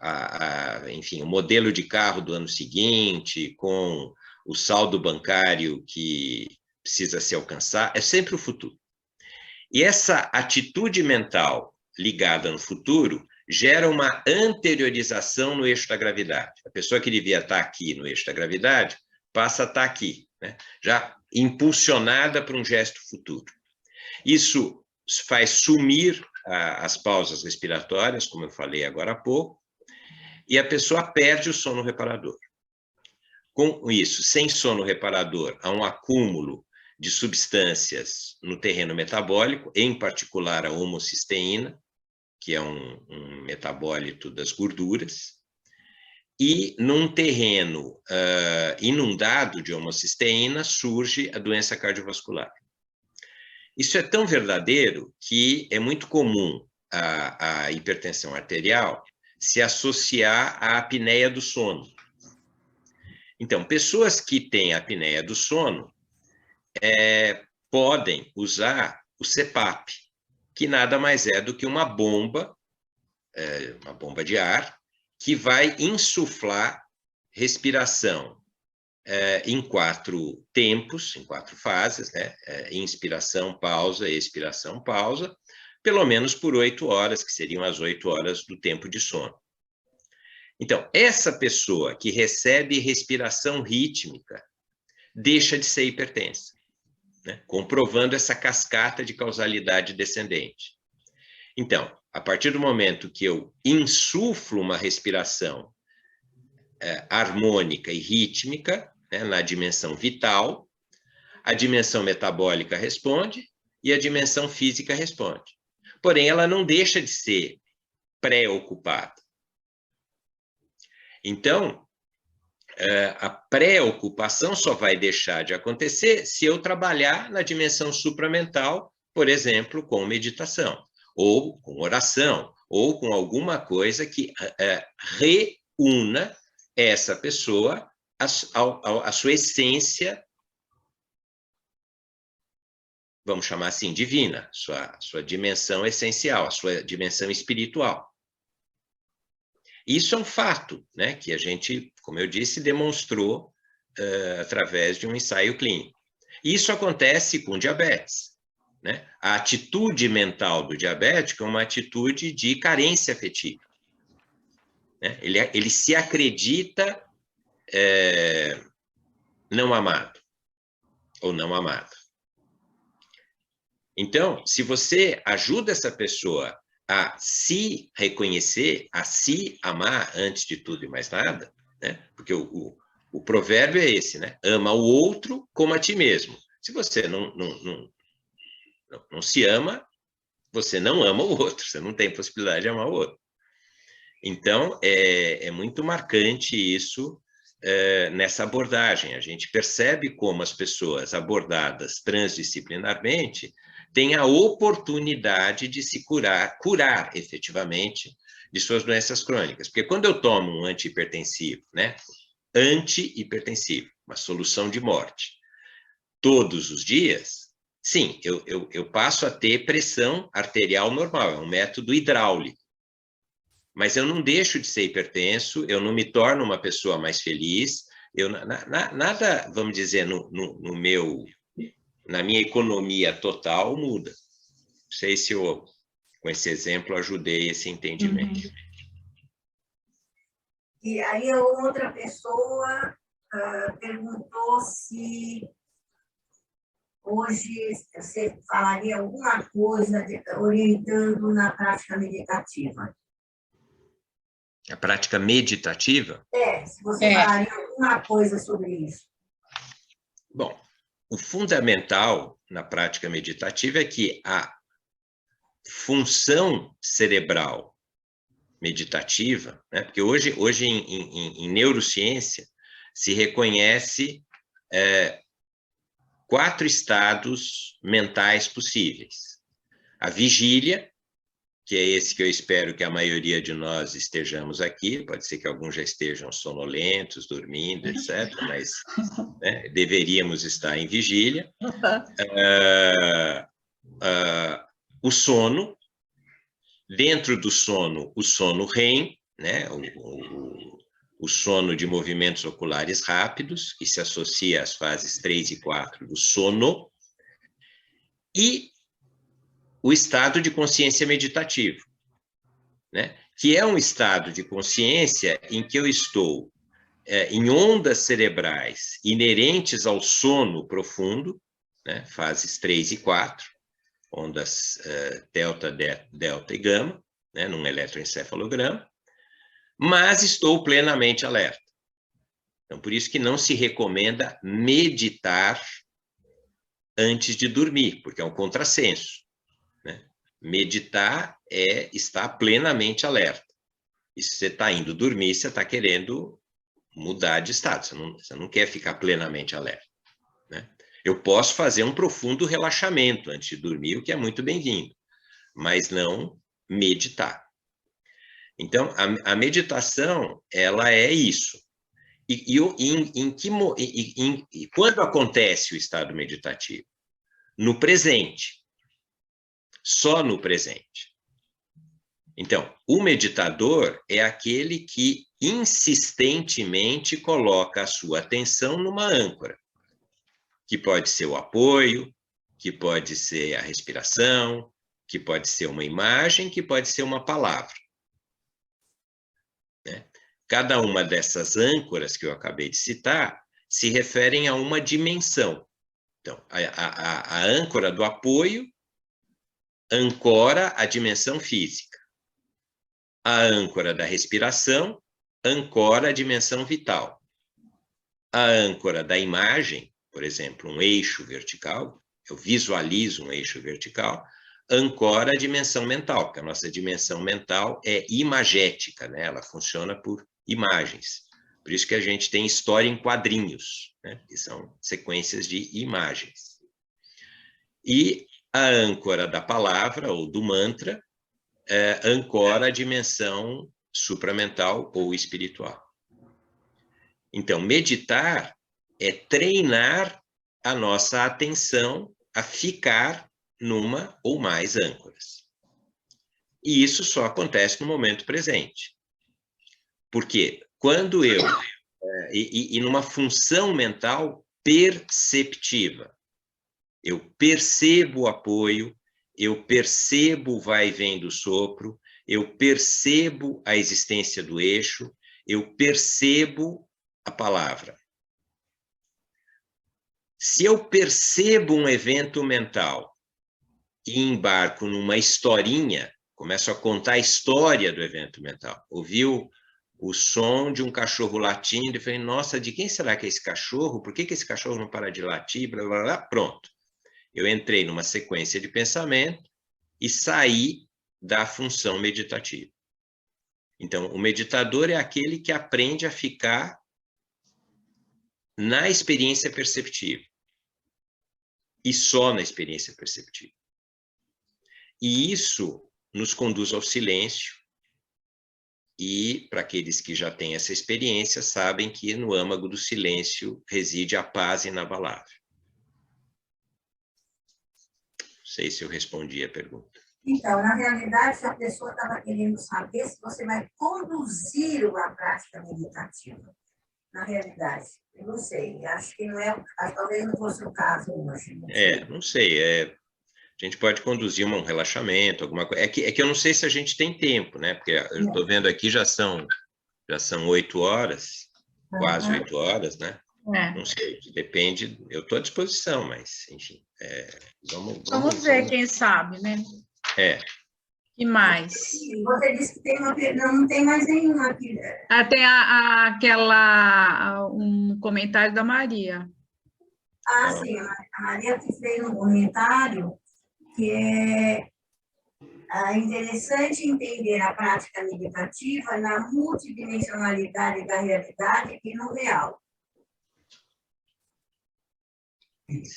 enfim, o modelo de carro do ano seguinte, com o saldo bancário que precisa se alcançar, é sempre o futuro. E essa atitude mental ligada no futuro gera uma anteriorização no eixo da gravidade. A pessoa que devia estar aqui no eixo da gravidade passa a estar aqui, né? Já impulsionada para um gesto futuro. Isso faz sumir as pausas respiratórias, como eu falei agora há pouco, e a pessoa perde o sono reparador. Com isso, sem sono reparador, há um acúmulo de substâncias no terreno metabólico, em particular a homocisteína, que é um metabólito das gorduras, e num terreno inundado de homocisteína surge a doença cardiovascular. Isso é tão verdadeiro que é muito comum a hipertensão arterial se associar à apneia do sono. Então, pessoas que têm apneia do sono podem usar o CPAP, que nada mais é do que uma bomba de ar, que vai insuflar respiração em 4 tempos, em 4 fases, né? Inspiração, pausa, expiração, pausa, pelo menos por 8 horas, que seriam as 8 horas do tempo de sono. Então, essa pessoa que recebe respiração rítmica deixa de ser hipertensa, né? Comprovando essa cascata de causalidade descendente. Então, a partir do momento que eu insuflo uma respiração harmônica e rítmica, né, na dimensão vital, a dimensão metabólica responde e a dimensão física responde. Porém, ela não deixa de ser pré-ocupada. Então, a pré-ocupação só vai deixar de acontecer se eu trabalhar na dimensão supramental, por exemplo, com meditação, ou com oração, ou com alguma coisa que reúna essa pessoa à sua essência, vamos chamar assim, divina, sua dimensão essencial, a sua dimensão espiritual. Isso é um fato, né, que a gente, como eu disse, demonstrou através de um ensaio clínico. Isso acontece com diabetes, né? A atitude mental do diabético é uma atitude de carência afetiva, né? Ele se acredita não amado ou não amado. Então, se você ajuda essa pessoa a se reconhecer, a se amar antes de tudo e mais nada, né? Porque o provérbio é esse, né? Ama o outro como a ti mesmo. Se você não se ama, você não ama o outro, você não tem possibilidade de amar o outro. Então, é muito marcante isso nessa abordagem. A gente percebe como as pessoas abordadas transdisciplinarmente têm a oportunidade de se curar efetivamente de suas doenças crônicas. Porque quando eu tomo um antihipertensivo, né? Antihipertensivo, uma solução de morte, todos os dias, sim, eu passo a ter pressão arterial normal, é um método hidráulico. Mas eu não deixo de ser hipertenso, eu não me torno uma pessoa mais feliz, nada, vamos dizer, na minha economia total muda. Não sei se eu, com esse exemplo, ajudei esse entendimento. E aí a outra pessoa perguntou se hoje você falaria alguma coisa orientando na prática meditativa. A prática meditativa? Se você falaria alguma coisa sobre isso. Bom, o fundamental na prática meditativa é que a função cerebral meditativa, né, porque hoje em neurociência se reconhece 4 estados mentais possíveis. A vigília, que é esse que eu espero que a maioria de nós estejamos aqui, pode ser que alguns já estejam sonolentos, dormindo, etc., mas né, deveríamos estar em vigília. O sono, dentro do sono, o sono REM, né, o sono de movimentos oculares rápidos, que se associa às fases 3 e 4 do sono, e o estado de consciência meditativo, né? Que é um estado de consciência em que eu estou em ondas cerebrais inerentes ao sono profundo, né? Fases 3 e 4, ondas delta, delta e gama, né, num eletroencefalograma, mas estou plenamente alerta. Então, por isso que não se recomenda meditar antes de dormir, porque é um contrassenso, né? Meditar é estar plenamente alerta. E se você está indo dormir, você está querendo mudar de estado, você não quer ficar plenamente alerta, né? Eu posso fazer um profundo relaxamento antes de dormir, o que é muito bem-vindo, mas não meditar. Então, a meditação, ela é isso. E quando acontece o estado meditativo? No presente. Só no presente. Então, o meditador é aquele que insistentemente coloca a sua atenção numa âncora, que pode ser o apoio, que pode ser a respiração, que pode ser uma imagem, que pode ser uma palavra. Né? Cada uma dessas âncoras que eu acabei de citar se referem a uma dimensão. Então, a âncora do apoio ancora a dimensão física. A âncora da respiração ancora a dimensão vital. A âncora da imagem, por exemplo, um eixo vertical, eu visualizo um eixo vertical, ancora a dimensão mental, porque a nossa dimensão mental é imagética, né? Ela funciona por imagens. Por isso que a gente tem história em quadrinhos, né? Que são sequências de imagens. E a âncora da palavra, ou do mantra, ancora a dimensão supramental ou espiritual. Então, meditar é treinar a nossa atenção a ficar numa ou mais âncoras. E isso só acontece no momento presente. Porque quando eu... E numa função mental perceptiva. Eu percebo o apoio, eu percebo o vai e vem do sopro, eu percebo a existência do eixo, eu percebo a palavra. Se eu percebo um evento mental e embarco numa historinha, começo a contar a história do evento mental. Ouviu o som de um cachorro latindo e falei, nossa, de quem será que é esse cachorro? Por que esse cachorro não para de latir? Blá, blá, blá. Pronto. Eu entrei numa sequência de pensamento e saí da função meditativa. Então, o meditador é aquele que aprende a ficar na experiência perceptiva. E só na experiência perceptiva. E isso nos conduz ao silêncio. E, para aqueles que já têm essa experiência, sabem que no âmago do silêncio reside a paz inabalável. Não sei se eu respondi a pergunta. Então, na realidade, a pessoa estava querendo saber se você vai conduzir uma prática meditativa. Na realidade, eu não sei, acho que não é, talvez não fosse o caso hoje. Não sei, a gente pode conduzir um relaxamento, alguma coisa. É que eu não sei se a gente tem tempo, né? Porque eu estou vendo aqui, já são 8 horas, quase 8 horas, né? Não sei, depende, eu estou à disposição, mas, enfim, vamos ver, quem sabe, né? E mais? Você disse que tem uma... Não tem mais nenhuma aqui. Tem um comentário da Maria. Sim, a Maria que fez um comentário que é interessante entender a prática meditativa na multidimensionalidade da realidade e no real.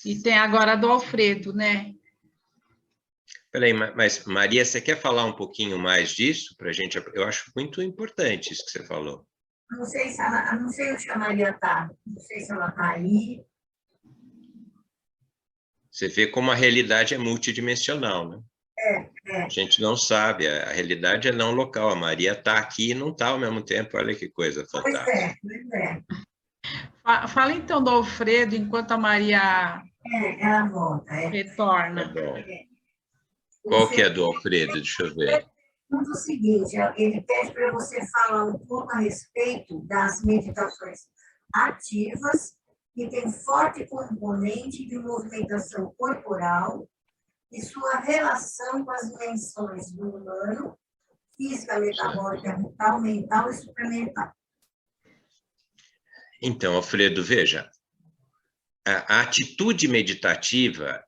E tem agora a do Alfredo, né? Peraí, mas Maria, você quer falar um pouquinho mais disso para a gente? Eu acho muito importante isso que você falou. Não sei se a Maria está, não sei se ela está aí. Você vê como a realidade é multidimensional, né? A gente não sabe, a realidade é não local. A Maria está aqui e não está ao mesmo tempo. Olha que coisa fantástica. Pois é. Fala então do Alfredo, enquanto a Maria ela volta. Retorna. Tá bom. Qual que é do Alfredo? Deixa eu ver. O seguinte, ele pede para você falar um pouco a respeito das meditações ativas, que tem forte componente de movimentação corporal, e sua relação com as dimensões do humano, física, metabólica, vital, mental e supramental. Então, Alfredo, veja, a atitude meditativa,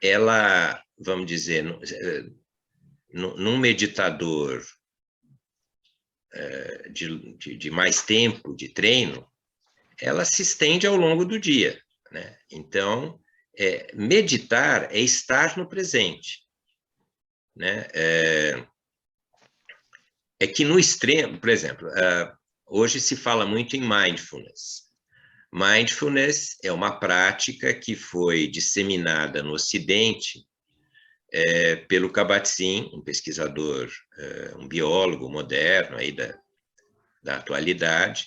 ela, vamos dizer, num meditador de mais tempo, de treino, ela se estende ao longo do dia, né? Então, meditar é estar no presente, né? É que no extremo, por exemplo, hoje se fala muito em mindfulness. Mindfulness é uma prática que foi disseminada no Ocidente pelo Kabat-Zinn, um pesquisador, um biólogo moderno aí da atualidade,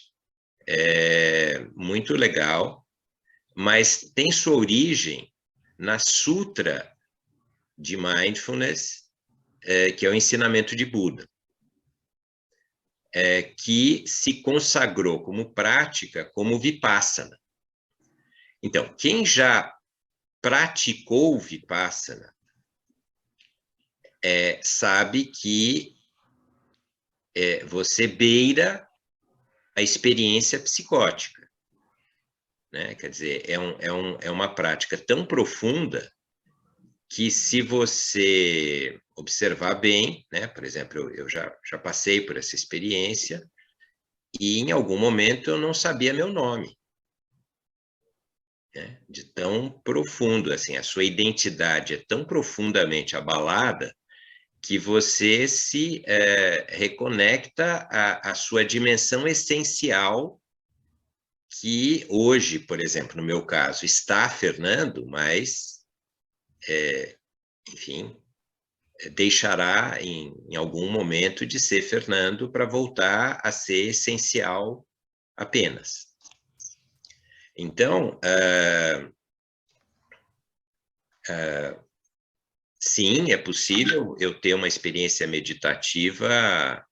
muito legal, mas tem sua origem na Sutra de Mindfulness, que é o ensinamento de Buda, que se consagrou como prática como Vipassana. Então, quem já praticou Vipassana sabe que você beira a experiência psicótica, né? Quer dizer, é uma prática tão profunda que, se você observar bem, né? Por exemplo, eu já passei por essa experiência e, em algum momento, eu não sabia meu nome, né? De tão profundo, assim, a sua identidade é tão profundamente abalada que você se reconecta à sua dimensão essencial, que hoje, por exemplo, no meu caso, está Fernando, mas, enfim, deixará em algum momento de ser Fernando para voltar a ser essencial apenas. Então, sim, é possível eu ter uma experiência meditativa,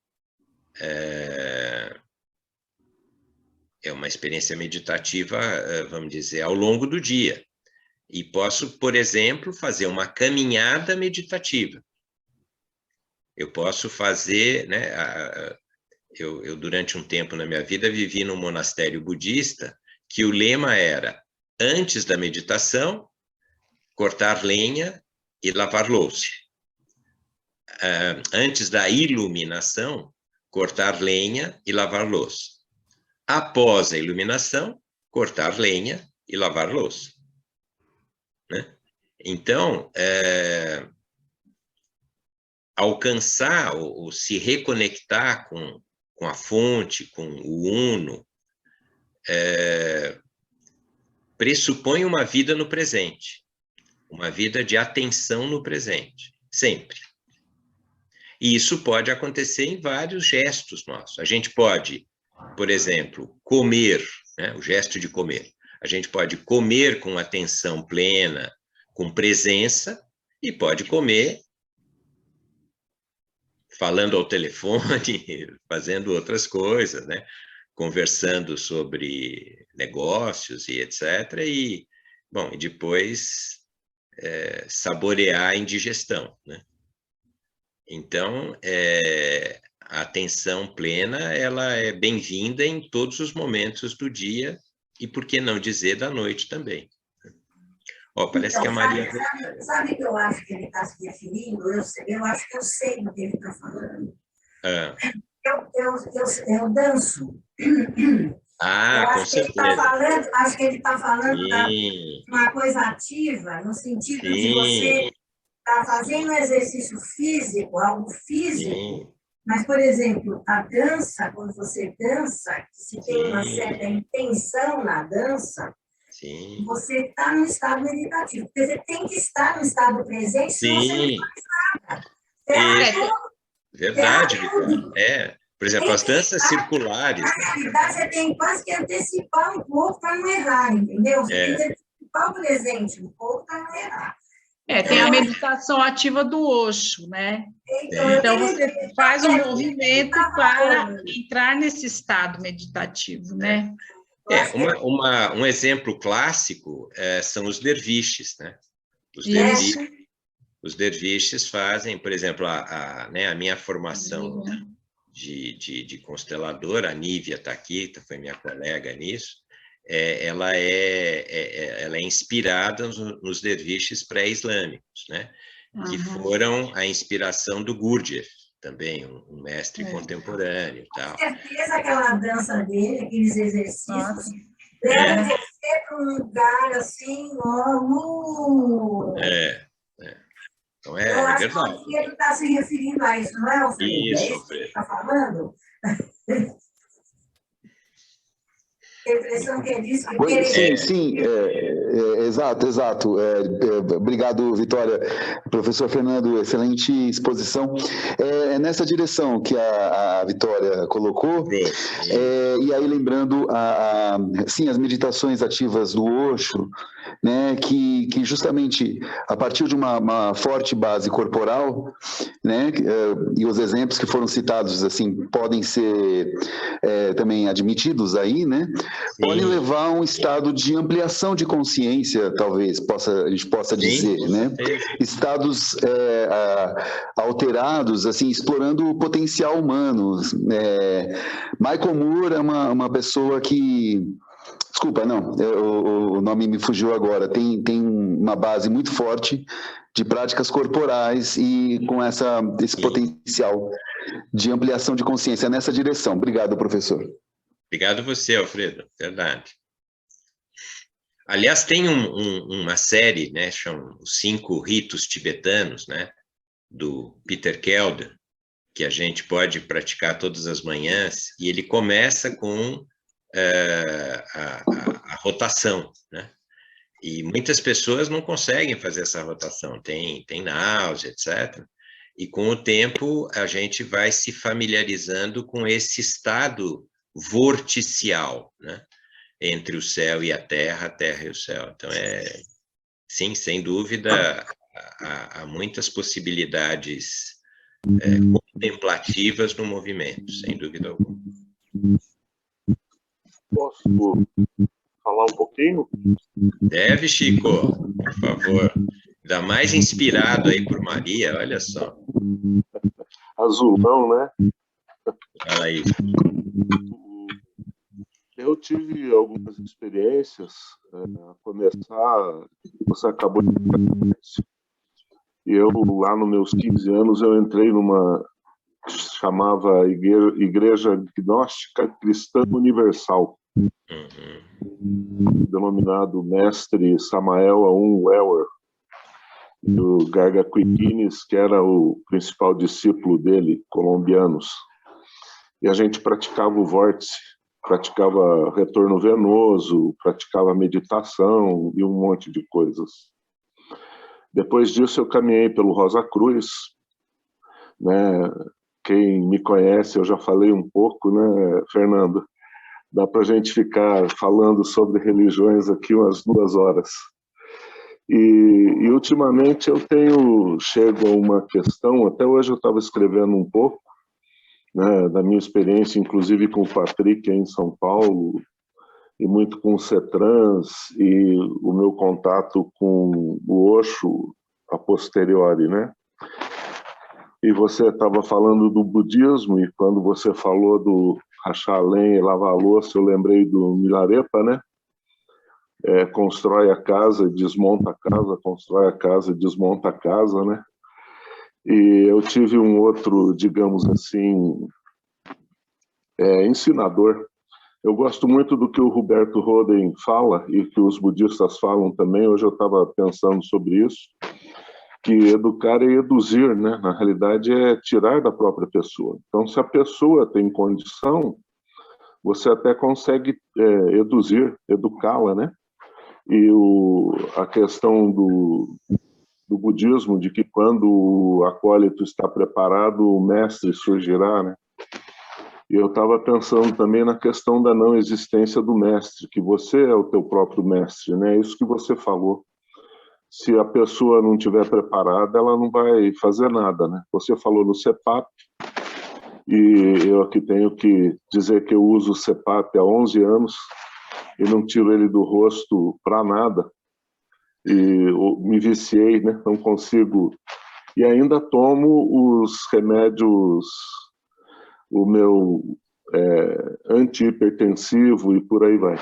uma experiência meditativa, vamos dizer, ao longo do dia. E posso, por exemplo, fazer uma caminhada meditativa. Eu posso fazer, né? Eu, durante um tempo na minha vida, vivi num monastério budista que o lema era: antes da meditação, cortar lenha e lavar louça. Antes da iluminação, cortar lenha e lavar louça. Após a iluminação, cortar lenha e lavar louça, né? Então, alcançar ou se reconectar com a fonte, com o uno, pressupõe uma vida no presente, uma vida de atenção no presente, sempre. E isso pode acontecer em vários gestos nossos. A gente pode, por exemplo, comer, né? O gesto de comer. A gente pode comer com atenção plena, com presença, e pode comer falando ao telefone, fazendo outras coisas, né? Conversando sobre negócios e etc. E, bom, e depois saborear a indigestão, né? Então, a atenção plena, ela é bem-vinda em todos os momentos do dia e, por que não dizer, da noite também. Parece que a Maria... Sabe o que eu acho que ele está se referindo? Eu acho que eu sei do que ele está falando. Eu danço. Com certeza. Acho que ele está falando de uma coisa ativa, no sentido de você estar fazendo um exercício físico, algo físico, mas, por exemplo, a dança, quando você dança, se tem uma certa intenção na dança, você está no estado meditativo. Porque você tem que estar no estado presente, senão você não faz nada. Verdade, Vitória. Por exemplo, as danças circulares. Na realidade, você tem quase que antecipar um pouco para não errar, entendeu? Você tem que antecipar o presente um pouco para não errar. Tem a meditação ativa do Osho, né? Então você faz um movimento para entrar nesse estado meditativo, né? Um exemplo clássico são os derviches, né? Os derviches, os derviches fazem, por exemplo, né, a minha formação de constelador, a Nívia está aqui, foi minha colega nisso, ela é inspirada nos derviches pré-islâmicos, né? Que foram a inspiração do Gurdjieff, também um mestre contemporâneo. Tal. Com certeza aquela dança dele, aqueles exercícios, leva você para um lugar assim, Então eu acho verdade. que o Alfredo está se referindo a isso, não é, Alfredo? Isso, Alfredo. Que está falando? A impressão que ele disse que Sim, exato. Obrigado, Vitória. Professor Fernando, excelente exposição. É nessa direção que a Vitória colocou. E aí, lembrando, sim, as meditações ativas do Osho, né, que justamente, a partir de uma forte base corporal, né, e os exemplos que foram citados, assim, podem ser também admitidos aí, né? Pode levar a um estado de ampliação de consciência, talvez a gente possa dizer, né? Estados alterados, assim, explorando o potencial humano. Michael Moore é uma pessoa que... Desculpa, não, o nome me fugiu agora. Tem uma base muito forte de práticas corporais e com esse potencial de ampliação de consciência nessa direção. Obrigado, professor. Obrigado você, Alfredo, verdade. Aliás, tem uma série, né, chama Os 5 Ritos Tibetanos, né, do Peter Kelder, que a gente pode praticar todas as manhãs, e ele começa com a rotação, né? E muitas pessoas não conseguem fazer essa rotação, tem náusea, etc. E com o tempo a gente vai se familiarizando com esse estado vorticial, né? Entre o céu e a terra e o céu. Então, sim, sem dúvida, há muitas possibilidades contemplativas no movimento, sem dúvida alguma. Posso falar um pouquinho? Deve, Chico, por favor. Ainda mais inspirado aí por Maria, olha só. Azulão, né? Fala aí. Eu tive algumas experiências, a começar, você acabou de falar, e eu, lá nos meus 15 anos, eu entrei numa, chamava Igreja Gnóstica Cristã Universal, denominado Mestre Samael Aum Weor, do Garga Quiquines, que era o principal discípulo dele, colombianos. E a gente praticava o vórtice, praticava retorno venoso, praticava meditação e um monte de coisas. Depois disso, eu caminhei pelo Rosa Cruz, né? Quem me conhece, eu já falei um pouco, né, Fernando? Dá para a gente ficar falando sobre religiões aqui umas 2 horas. E ultimamente eu chego a uma questão, até hoje eu estava escrevendo um pouco, né, da minha experiência, inclusive com o Patrick em São Paulo, e muito com o CETRANS, e o meu contato com o Osho a posteriori, né? E você estava falando do budismo, e quando você falou do rachar a lenha e lavar a louça, eu lembrei do Milarepa, né? Constrói a casa, desmonta a casa, constrói a casa, desmonta a casa, né? E eu tive um outro, digamos assim, ensinador. Eu gosto muito do que o Roberto Roden fala e que os budistas falam também. Hoje eu estava pensando sobre isso, que educar é eduzir, né? Na realidade é tirar da própria pessoa. Então, se a pessoa tem condição, você até consegue eduzir, educá-la, né? E a questão do budismo, de que quando o acólito está preparado, o mestre surgirá, né? E eu estava pensando também na questão da não existência do mestre, que você é o teu próprio mestre, né? Isso que você falou. Se a pessoa não estiver preparada, ela não vai fazer nada, né? Você falou no CEPAP, e eu aqui tenho que dizer que eu uso o CEPAP há 11 anos e não tiro ele do rosto para nada. e me viciei, né? Não consigo. E ainda tomo os remédios, o meu antihipertensivo e por aí vai.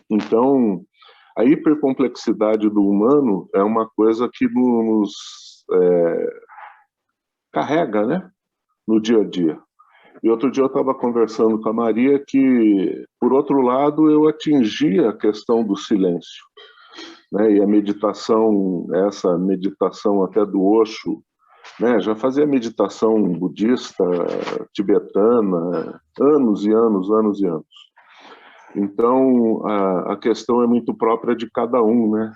Então, a hipercomplexidade do humano é uma coisa que nos carrega, né? No dia a dia. E outro dia eu estava conversando com a Maria que, por outro lado, eu atingi a questão do silêncio, né? E a meditação, essa meditação até do Osho, né? Já fazia meditação budista, tibetana, anos e anos, anos e anos. Então, a questão é muito própria de cada um, né?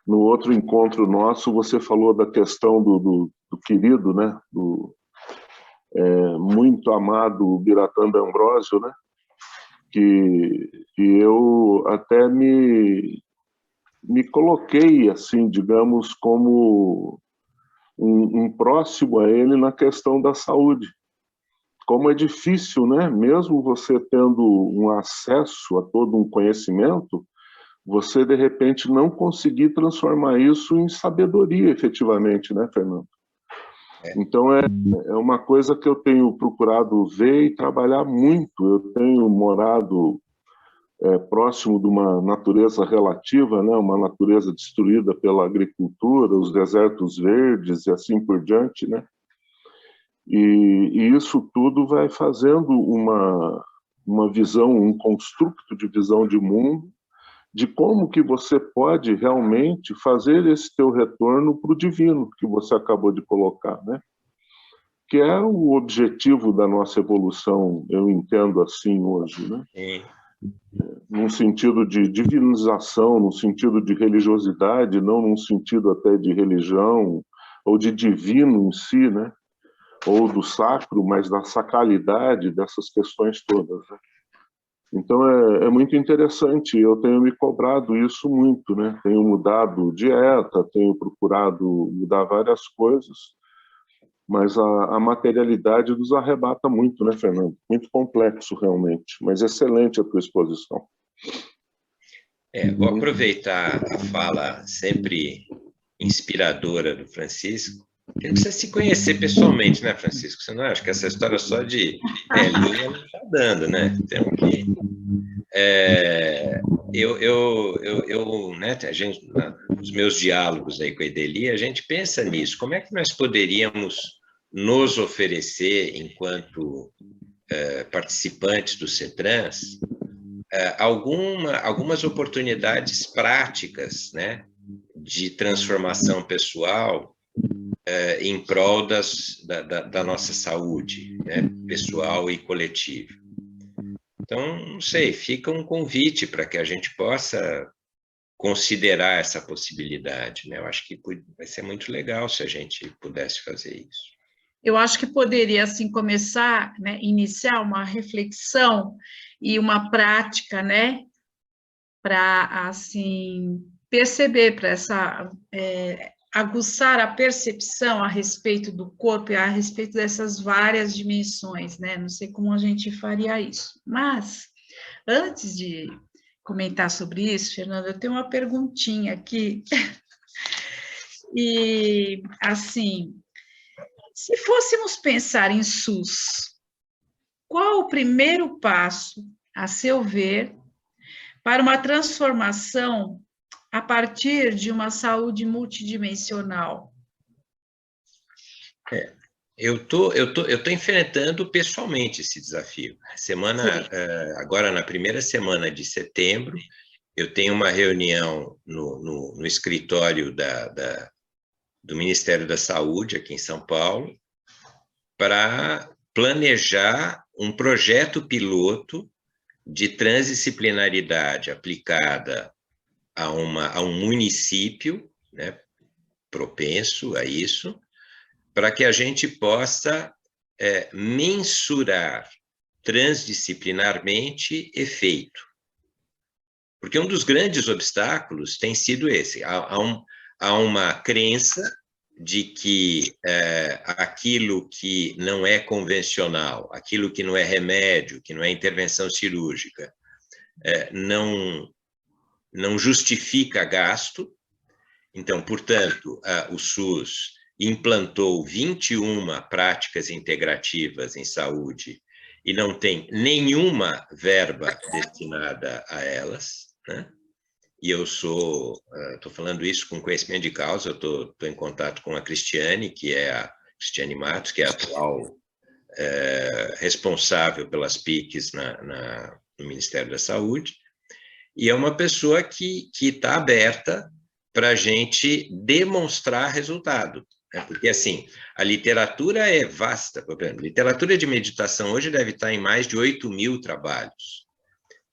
No outro encontro nosso, você falou da questão do querido, né? Do muito amado Biratanda Ambrósio, né? Que eu até me coloquei, assim, digamos, como um próximo a ele na questão da saúde. Como é difícil, né? Mesmo você tendo um acesso a todo um conhecimento, você, de repente, não conseguir transformar isso em sabedoria, efetivamente, né, Fernando? Então, é uma coisa que eu tenho procurado ver e trabalhar muito. Eu tenho morado próximo de uma natureza relativa, né, uma natureza destruída pela agricultura, os desertos verdes e assim por diante, né? E isso tudo vai fazendo uma visão, um construto de visão de mundo, de como que você pode realmente fazer esse teu retorno para o divino, que você acabou de colocar, né? Que é o objetivo da nossa evolução, eu entendo assim hoje, né? Sim. Num sentido de divinização, num sentido de religiosidade, não num sentido até de religião, ou de divino em si, né? Ou do sacro, mas da sacralidade dessas questões todas, né? Então, é muito interessante, eu tenho me cobrado isso muito, né? Tenho mudado dieta, tenho procurado mudar várias coisas, mas a materialidade nos arrebata muito, né, Fernando? Muito complexo, realmente, mas excelente a tua exposição. Vou aproveitar a fala sempre inspiradora do Francisco. A gente precisa se conhecer pessoalmente, né, Francisco? Você não acha que essa história só de telinha não está dando, né? Temos que... né, a gente, nos meus diálogos aí com a Ideli, a gente pensa nisso. Como é que nós poderíamos nos oferecer, enquanto participantes do CETRANS, algumas oportunidades práticas, né, de transformação pessoal em prol da nossa saúde, né, pessoal e coletiva. Então, não sei, fica um convite para que a gente possa considerar essa possibilidade, né? Eu acho que vai ser muito legal se a gente pudesse fazer isso. Eu acho que poderia, assim, começar, né, iniciar uma reflexão e uma prática, né, para, assim, perceber, para essa... aguçar a percepção a respeito do corpo e a respeito dessas várias dimensões, né? Não sei como a gente faria isso. Mas, antes de comentar sobre isso, Fernanda, eu tenho uma perguntinha aqui. E, assim, se fôssemos pensar em SUS, qual o primeiro passo, a seu ver, para uma transformação a partir de uma saúde multidimensional? Eu tô enfrentando pessoalmente esse desafio. Agora, na primeira semana de setembro, eu tenho uma reunião no escritório do Ministério da Saúde, aqui em São Paulo, para planejar um projeto piloto de transdisciplinaridade aplicada a um município, né, propenso a isso, para que a gente possa mensurar transdisciplinarmente efeito. Porque um dos grandes obstáculos tem sido esse. Há uma crença de que aquilo que não é convencional, aquilo que não é remédio, que não é intervenção cirúrgica, não justifica gasto, Então, portanto, o SUS implantou 21 práticas integrativas em saúde e não tem nenhuma verba destinada a elas, né? E eu estou falando isso com conhecimento de causa, eu estou em contato com a Cristiane, Cristiane Matos, que é a atual responsável pelas PICs no Ministério da Saúde, e é uma pessoa que está aberta para a gente demonstrar resultado. Né? Porque, assim, a literatura é vasta. Por exemplo, literatura de meditação hoje deve estar em mais de 8.000 trabalhos,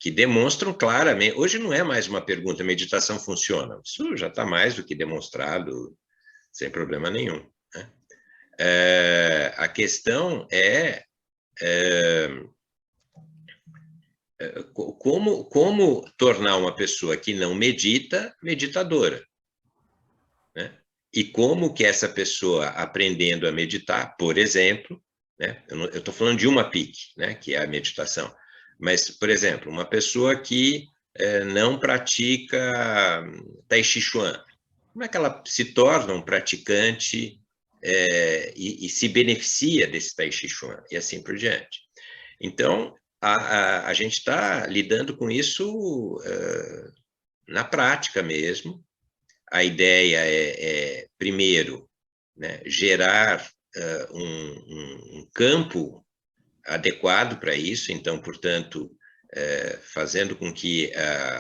que demonstram claramente... Hoje não é mais uma pergunta, meditação funciona? Isso já está mais do que demonstrado, sem problema nenhum. Né? A questão é como tornar uma pessoa que não medita, meditadora. Né? E como que essa pessoa, aprendendo a meditar, por exemplo, né? Eu estou falando de uma PIC, né? Que é a meditação, mas, por exemplo, uma pessoa que não pratica Tai Chi Chuan, como é que ela se torna um praticante e se beneficia desse Tai Chi Chuan, e assim por diante. Então, a gente está lidando com isso na prática mesmo. A ideia é primeiro, né, gerar um campo adequado para isso, então, portanto, fazendo com que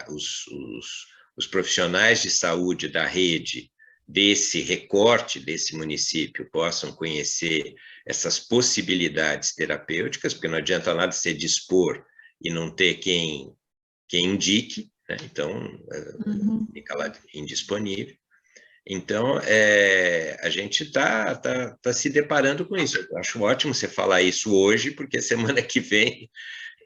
os profissionais de saúde da rede desse recorte desse município possam conhecer essas possibilidades terapêuticas, porque não adianta nada você dispor e não ter quem indique, né? Então, fica lá indisponível. Então, a gente está se deparando com isso. Eu acho ótimo você falar isso hoje, porque semana que vem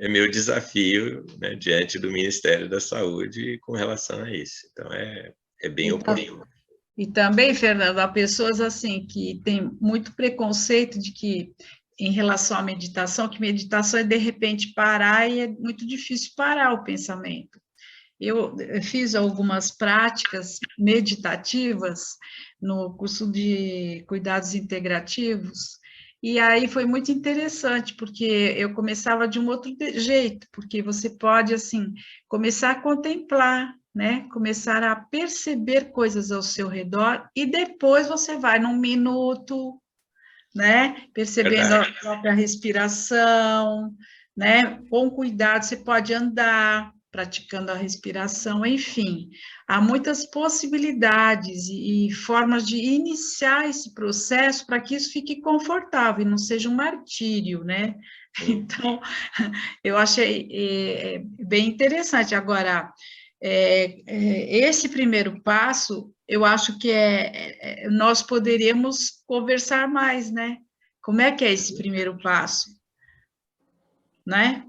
é meu desafio, né, diante do Ministério da Saúde com relação a isso. Então, é bem oportuno. E também, Fernando, há pessoas assim que têm muito preconceito de que, em relação à meditação, que meditação é de repente parar e é muito difícil parar o pensamento. Eu fiz algumas práticas meditativas no curso de cuidados integrativos, e aí foi muito interessante, porque eu começava de um outro jeito, porque você pode, assim, começar a contemplar, né? Começar a perceber coisas ao seu redor, e depois você vai num minuto, né? Percebendo a própria respiração, né? Com cuidado, você pode andar, praticando a respiração, enfim, há muitas possibilidades e formas de iniciar esse processo para que isso fique confortável e não seja um martírio, né? Então, eu achei bem interessante. Agora, esse primeiro passo, eu acho que nós poderíamos conversar mais, né? Como é que é esse primeiro passo? Né?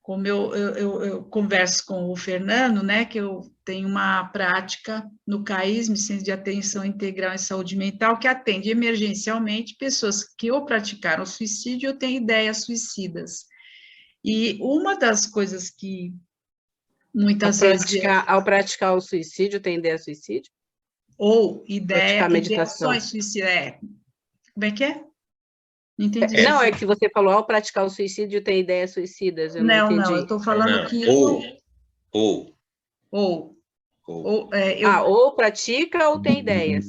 Como eu converso com o Fernando, né, que eu tenho uma prática no CAISM, Centro de Atenção Integral em Saúde Mental, que atende emergencialmente pessoas que ou praticaram suicídio ou têm ideias suicidas. E uma das coisas que muitas vezes... Ao praticar o suicídio, tem ideia de suicídio? Ou ideações suicidas. Como é que é? Não entendi. Não, é que você falou, ao praticar o suicídio, tem ideias suicidas, eu não entendi. Não, eu estou falando que... Ou pratica ou tem ideias.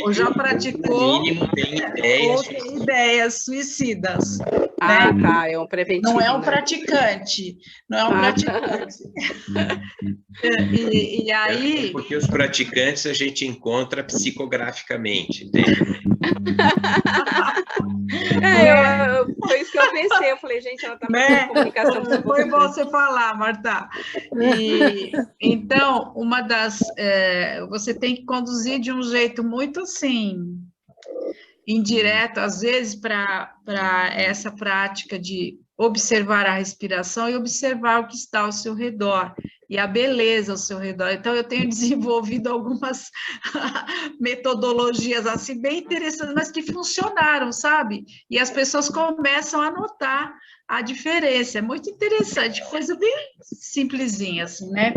Ou já praticou, mínimo tem ideias, ou tem ideias suicidas. Ah, né? tá, é um preventivo. Não é um praticante, não é um praticante. E aí... Porque os praticantes a gente encontra psicograficamente, entende? Foi isso que eu pensei, eu falei, gente, ela está fazendo comunicação. Foi bom você falar, Marta. Então, uma das... você tem que conduzir de um jeito muito, assim, indireto, às vezes, para essa prática de observar a respiração e observar o que está ao seu redor, e a beleza ao seu redor. Então, eu tenho desenvolvido algumas metodologias, assim, bem interessantes, mas que funcionaram, sabe? E as pessoas começam a notar a diferença. É muito interessante, coisa bem simplesinha, assim, né?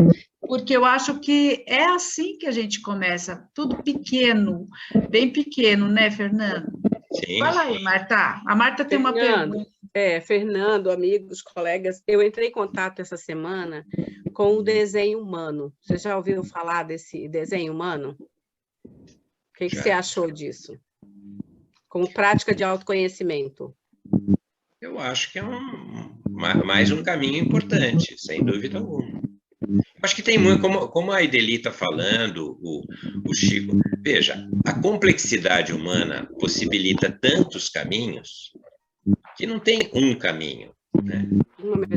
porque eu acho que é assim que a gente começa, tudo pequeno, bem pequeno, né, Fernando? Sim. Fala aí, Marta. A Marta tem uma pergunta. Fernando, amigos, colegas, eu entrei em contato essa semana com o desenho humano. Você já ouviu falar desse desenho humano? O que você achou disso? Como prática de autoconhecimento. Eu acho que é mais um caminho importante, sem dúvida alguma. Acho que tem muito, como a Ideli está falando, o Chico, veja, a complexidade humana possibilita tantos caminhos que não tem um caminho, né?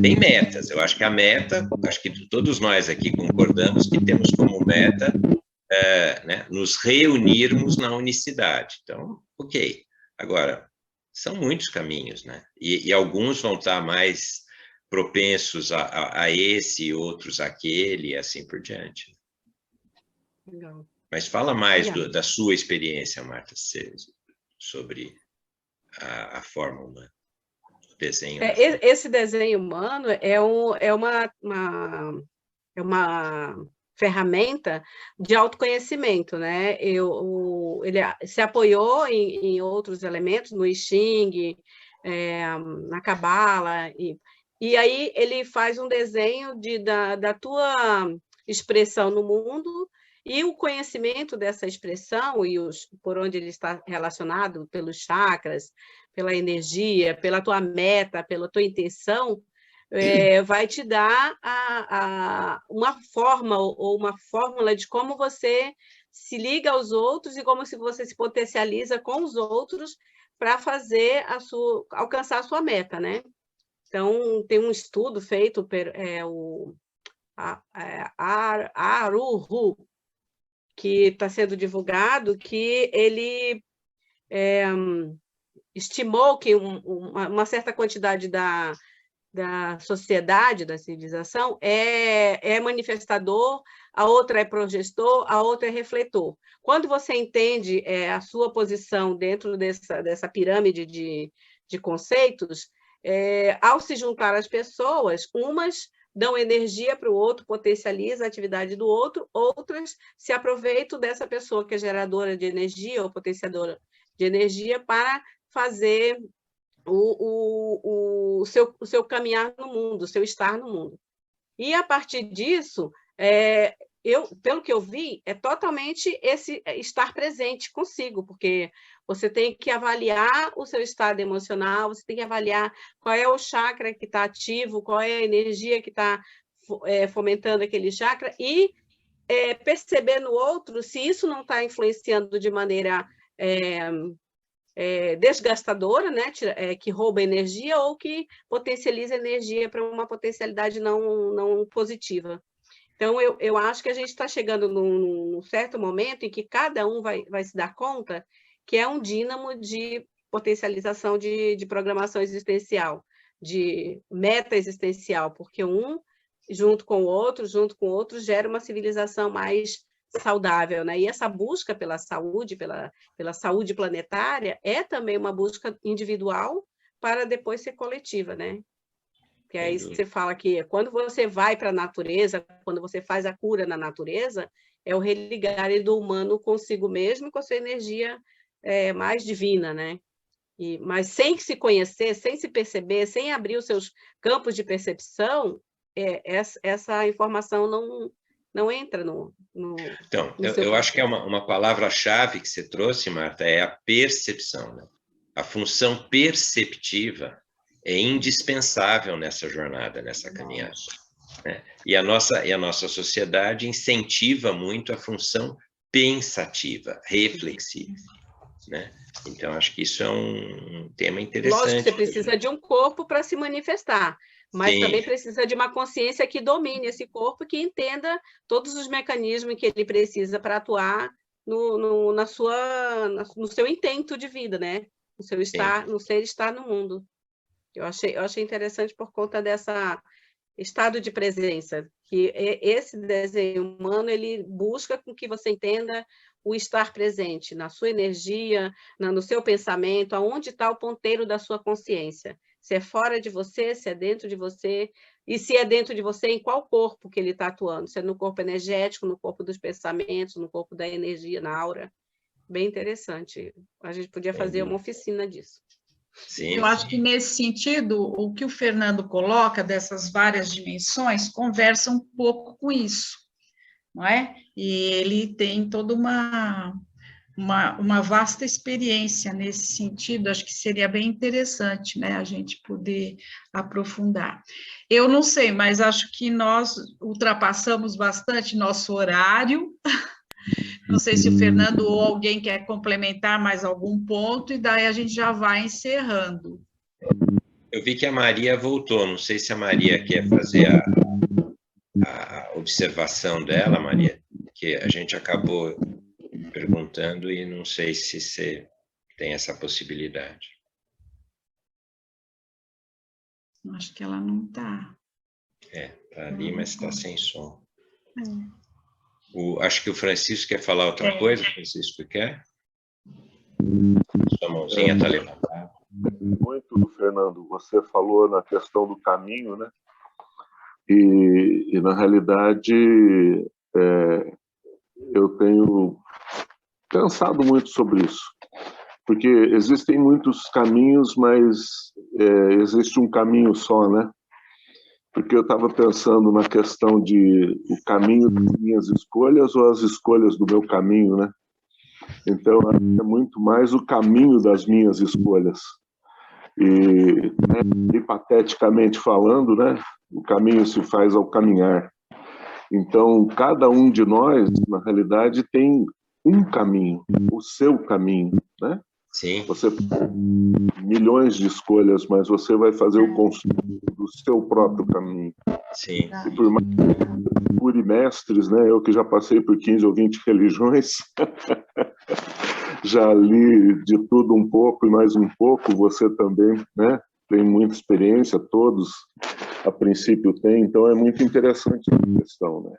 Tem metas. Eu acho que a meta, acho que todos nós aqui concordamos que temos como meta né, nos reunirmos na unicidade. Então, ok. Agora, são muitos caminhos, né? E alguns vão estar mais propensos a esse, outros àquele, e assim por diante. Legal. Mas fala mais da sua experiência, Marta, sobre a forma humana, o desenho. Esse desenho humano é uma ferramenta de autoconhecimento, né? Ele se apoiou em outros elementos, no I Ching, na Cabala, e aí ele faz um desenho da tua expressão no mundo e o conhecimento dessa expressão e por onde ele está relacionado, pelos chakras, pela energia, pela tua meta, pela tua intenção, vai te dar uma forma ou uma fórmula de como você se liga aos outros e como você se potencializa com os outros para fazer alcançar a sua meta, né? Então, tem um estudo feito o Aruhu, que está sendo divulgado, que ele estimou que uma certa quantidade da sociedade, da civilização, é manifestador, a outra é projetor, a outra é refletor. Quando você entende a sua posição dentro dessa pirâmide de conceitos, ao se juntar as pessoas, umas dão energia para o outro, potencializa a atividade do outro, outras se aproveitam dessa pessoa que é geradora de energia ou potenciadora de energia para fazer o seu caminhar no mundo, o seu estar no mundo. E, a partir disso, pelo que eu vi, é totalmente esse estar presente consigo, porque você tem que avaliar o seu estado emocional, você tem que avaliar qual é o chakra que está ativo, qual é a energia que está fomentando aquele chakra, e perceber no outro se isso não está influenciando de maneira desgastadora, né, que rouba energia, ou que potencializa energia para uma potencialidade não positiva. Então, eu acho que a gente está chegando num certo momento em que cada um vai se dar conta que é um dínamo de potencialização de programação existencial, de meta existencial, porque junto com o outro, gera uma civilização mais saudável, né? E essa busca pela saúde, pela saúde planetária, é também uma busca individual para depois ser coletiva, né? Que é isso que você fala que quando você vai para a natureza, quando você faz a cura na natureza, é o religar do humano consigo mesmo e com a sua energia mais divina, né? Mas sem se conhecer, sem se perceber, sem abrir os seus campos de percepção, essa informação não entra no Então, eu acho que é uma palavra-chave que você trouxe, Marta, é a percepção, né? A função perceptiva é indispensável nessa jornada, nessa caminhada, né? E a nossa sociedade incentiva muito a função pensativa, reflexiva, né? Então, acho que isso é um tema interessante. Lógico que você precisa de um corpo para se manifestar, mas também precisa de uma consciência que domine esse corpo, que entenda todos os mecanismos que ele precisa para atuar no seu intento de vida, né? No seu estar, no ser estar no mundo. Eu achei interessante por conta dessa estado de presença, que esse desenho humano ele busca com que você entenda o estar presente na sua energia, no seu pensamento, aonde está o ponteiro da sua consciência. Se é fora de você, se é dentro de você, E se é dentro de você, em qual corpo que ele está atuando? Se é no corpo energético, no corpo dos pensamentos, no corpo da energia, na aura. Bem interessante. A gente podia fazer uma oficina disso. Sim, eu acho que, nesse sentido, o que o Fernando coloca dessas várias dimensões conversa um pouco com isso, não é? E ele tem toda uma vasta experiência nesse sentido, acho que seria bem interessante, né, a gente poder aprofundar. Eu não sei, mas acho que nós ultrapassamos bastante nosso horário. Não sei se o Fernando ou alguém quer complementar mais algum ponto, e daí a gente já vai encerrando. eu vi que a Maria voltou, não sei se a Maria quer fazer a observação dela, Maria, que a gente acabou perguntando e não sei se você tem essa possibilidade. Acho que ela não está. Está ali, mas está sem som. Acho que o Francisco quer falar outra coisa. Francisco, quer? Sua mãozinha está levantada. Muito, Fernando, você falou na questão do caminho, né? E na realidade, eu tenho pensado muito sobre isso, porque existem muitos caminhos, mas existe um caminho só, né? Porque eu estava pensando na questão de o caminho das minhas escolhas ou as escolhas do meu caminho, né? Então, é muito mais o caminho das minhas escolhas. E hipoteticamente falando, né? O caminho se faz ao caminhar. Então, cada um de nós, na realidade, tem um caminho, o seu caminho, né? Sim. Você tem milhões de escolhas, mas você vai fazer o construto do seu próprio caminho. Sim. E por mais que procure mestres, né? Eu que já passei por 15 ou 20 religiões, já li de tudo um pouco e mais um pouco, você também, né? Tem muita experiência, todos a princípio têm, então é muito interessante essa questão, né?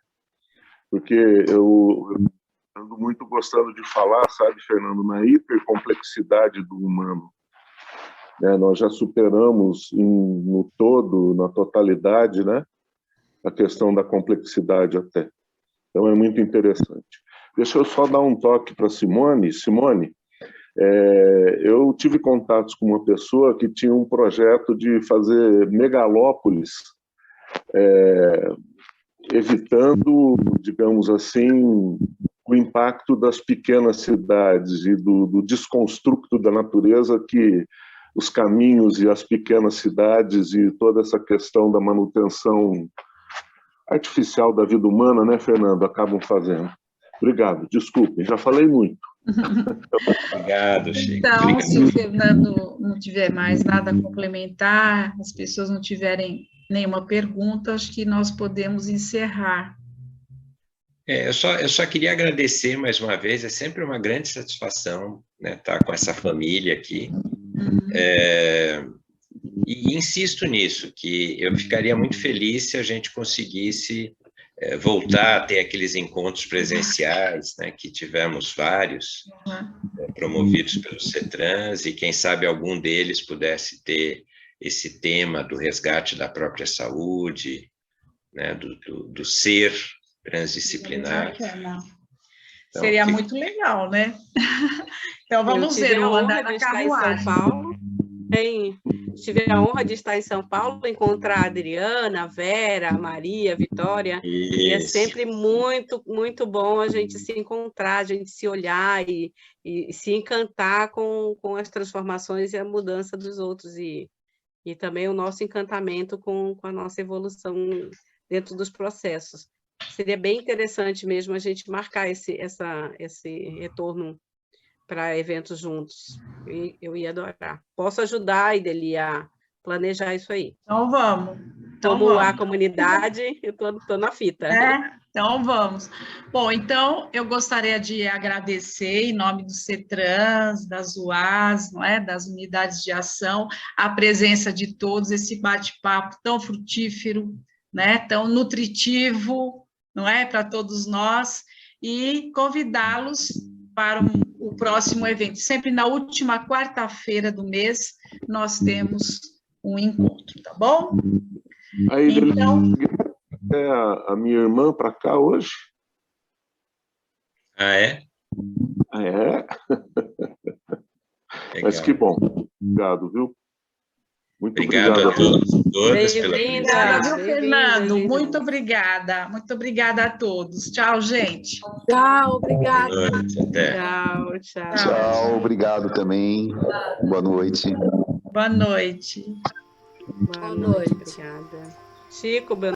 Porque eu ando muito gostando de falar, sabe, Fernando, na hipercomplexidade do humano. Nós já superamos no todo, na totalidade, né, a questão da complexidade até. Então é muito interessante. Deixa eu só dar um toque para Simone. Simone, eu tive contatos com uma pessoa que tinha um projeto de fazer megalópolis, evitando, digamos assim, o impacto das pequenas cidades e do desconstruto da natureza que os caminhos e as pequenas cidades e toda essa questão da manutenção artificial da vida humana, né, Fernando, acabam fazendo. Obrigado, desculpem, já falei muito. Obrigado, Chico. Então, Obrigado. se o Fernando não tiver mais nada a complementar, as pessoas não tiverem nenhuma pergunta, acho que nós podemos encerrar. Eu só queria agradecer mais uma vez, é sempre uma grande satisfação, né, estar com essa família aqui. E insisto nisso, que eu ficaria muito feliz se a gente conseguisse voltar a ter aqueles encontros presenciais, né, que tivemos vários, promovidos pelo CETRANS, e quem sabe algum deles pudesse ter esse tema do resgate da própria saúde, né, do ser transdisciplinar. Então, seria muito legal, né? Então, vamos ver, o andar na carruagem. São Paulo. Tive a honra de estar em São Paulo, encontrar a Adriana, a Vera, a Maria, a Vitória. Isso. E é sempre muito, muito bom a gente se encontrar, a gente se olhar e se encantar com as transformações e a mudança dos outros. E também o nosso encantamento com a nossa evolução dentro dos processos. Seria bem interessante mesmo a gente marcar esse retorno para eventos juntos. E eu ia adorar. Posso ajudar, Ideli, a planejar isso aí. Então, vamos. Como a comunidade, eu estou na fita. Então, vamos. Bom, então, eu gostaria de agradecer, em nome do CETRANS, das UAS, não é? Das unidades de ação, a presença de todos, esse bate-papo tão frutífero, né? Tão nutritivo, não é? Para todos nós, e convidá-los para o próximo evento. Sempre na última quarta-feira do mês, nós temos um encontro, tá bom? Aí ele Então, a minha irmã para cá hoje. Ah, é? Ah, é? Mas Legal. que bom. Obrigado, viu? Muito Obrigado obrigado a todos e todas pela Bem-vinda. presença. obrigada, viu, Bem-vinda, Fernando? gente. Muito obrigada. Muito obrigada a todos. Tchau, gente. Tchau, obrigada. Boa noite, até. Tchau, tchau. Tchau, obrigado também. Boa noite. Boa noite. Boa noite. noite, obrigada. Chico, boa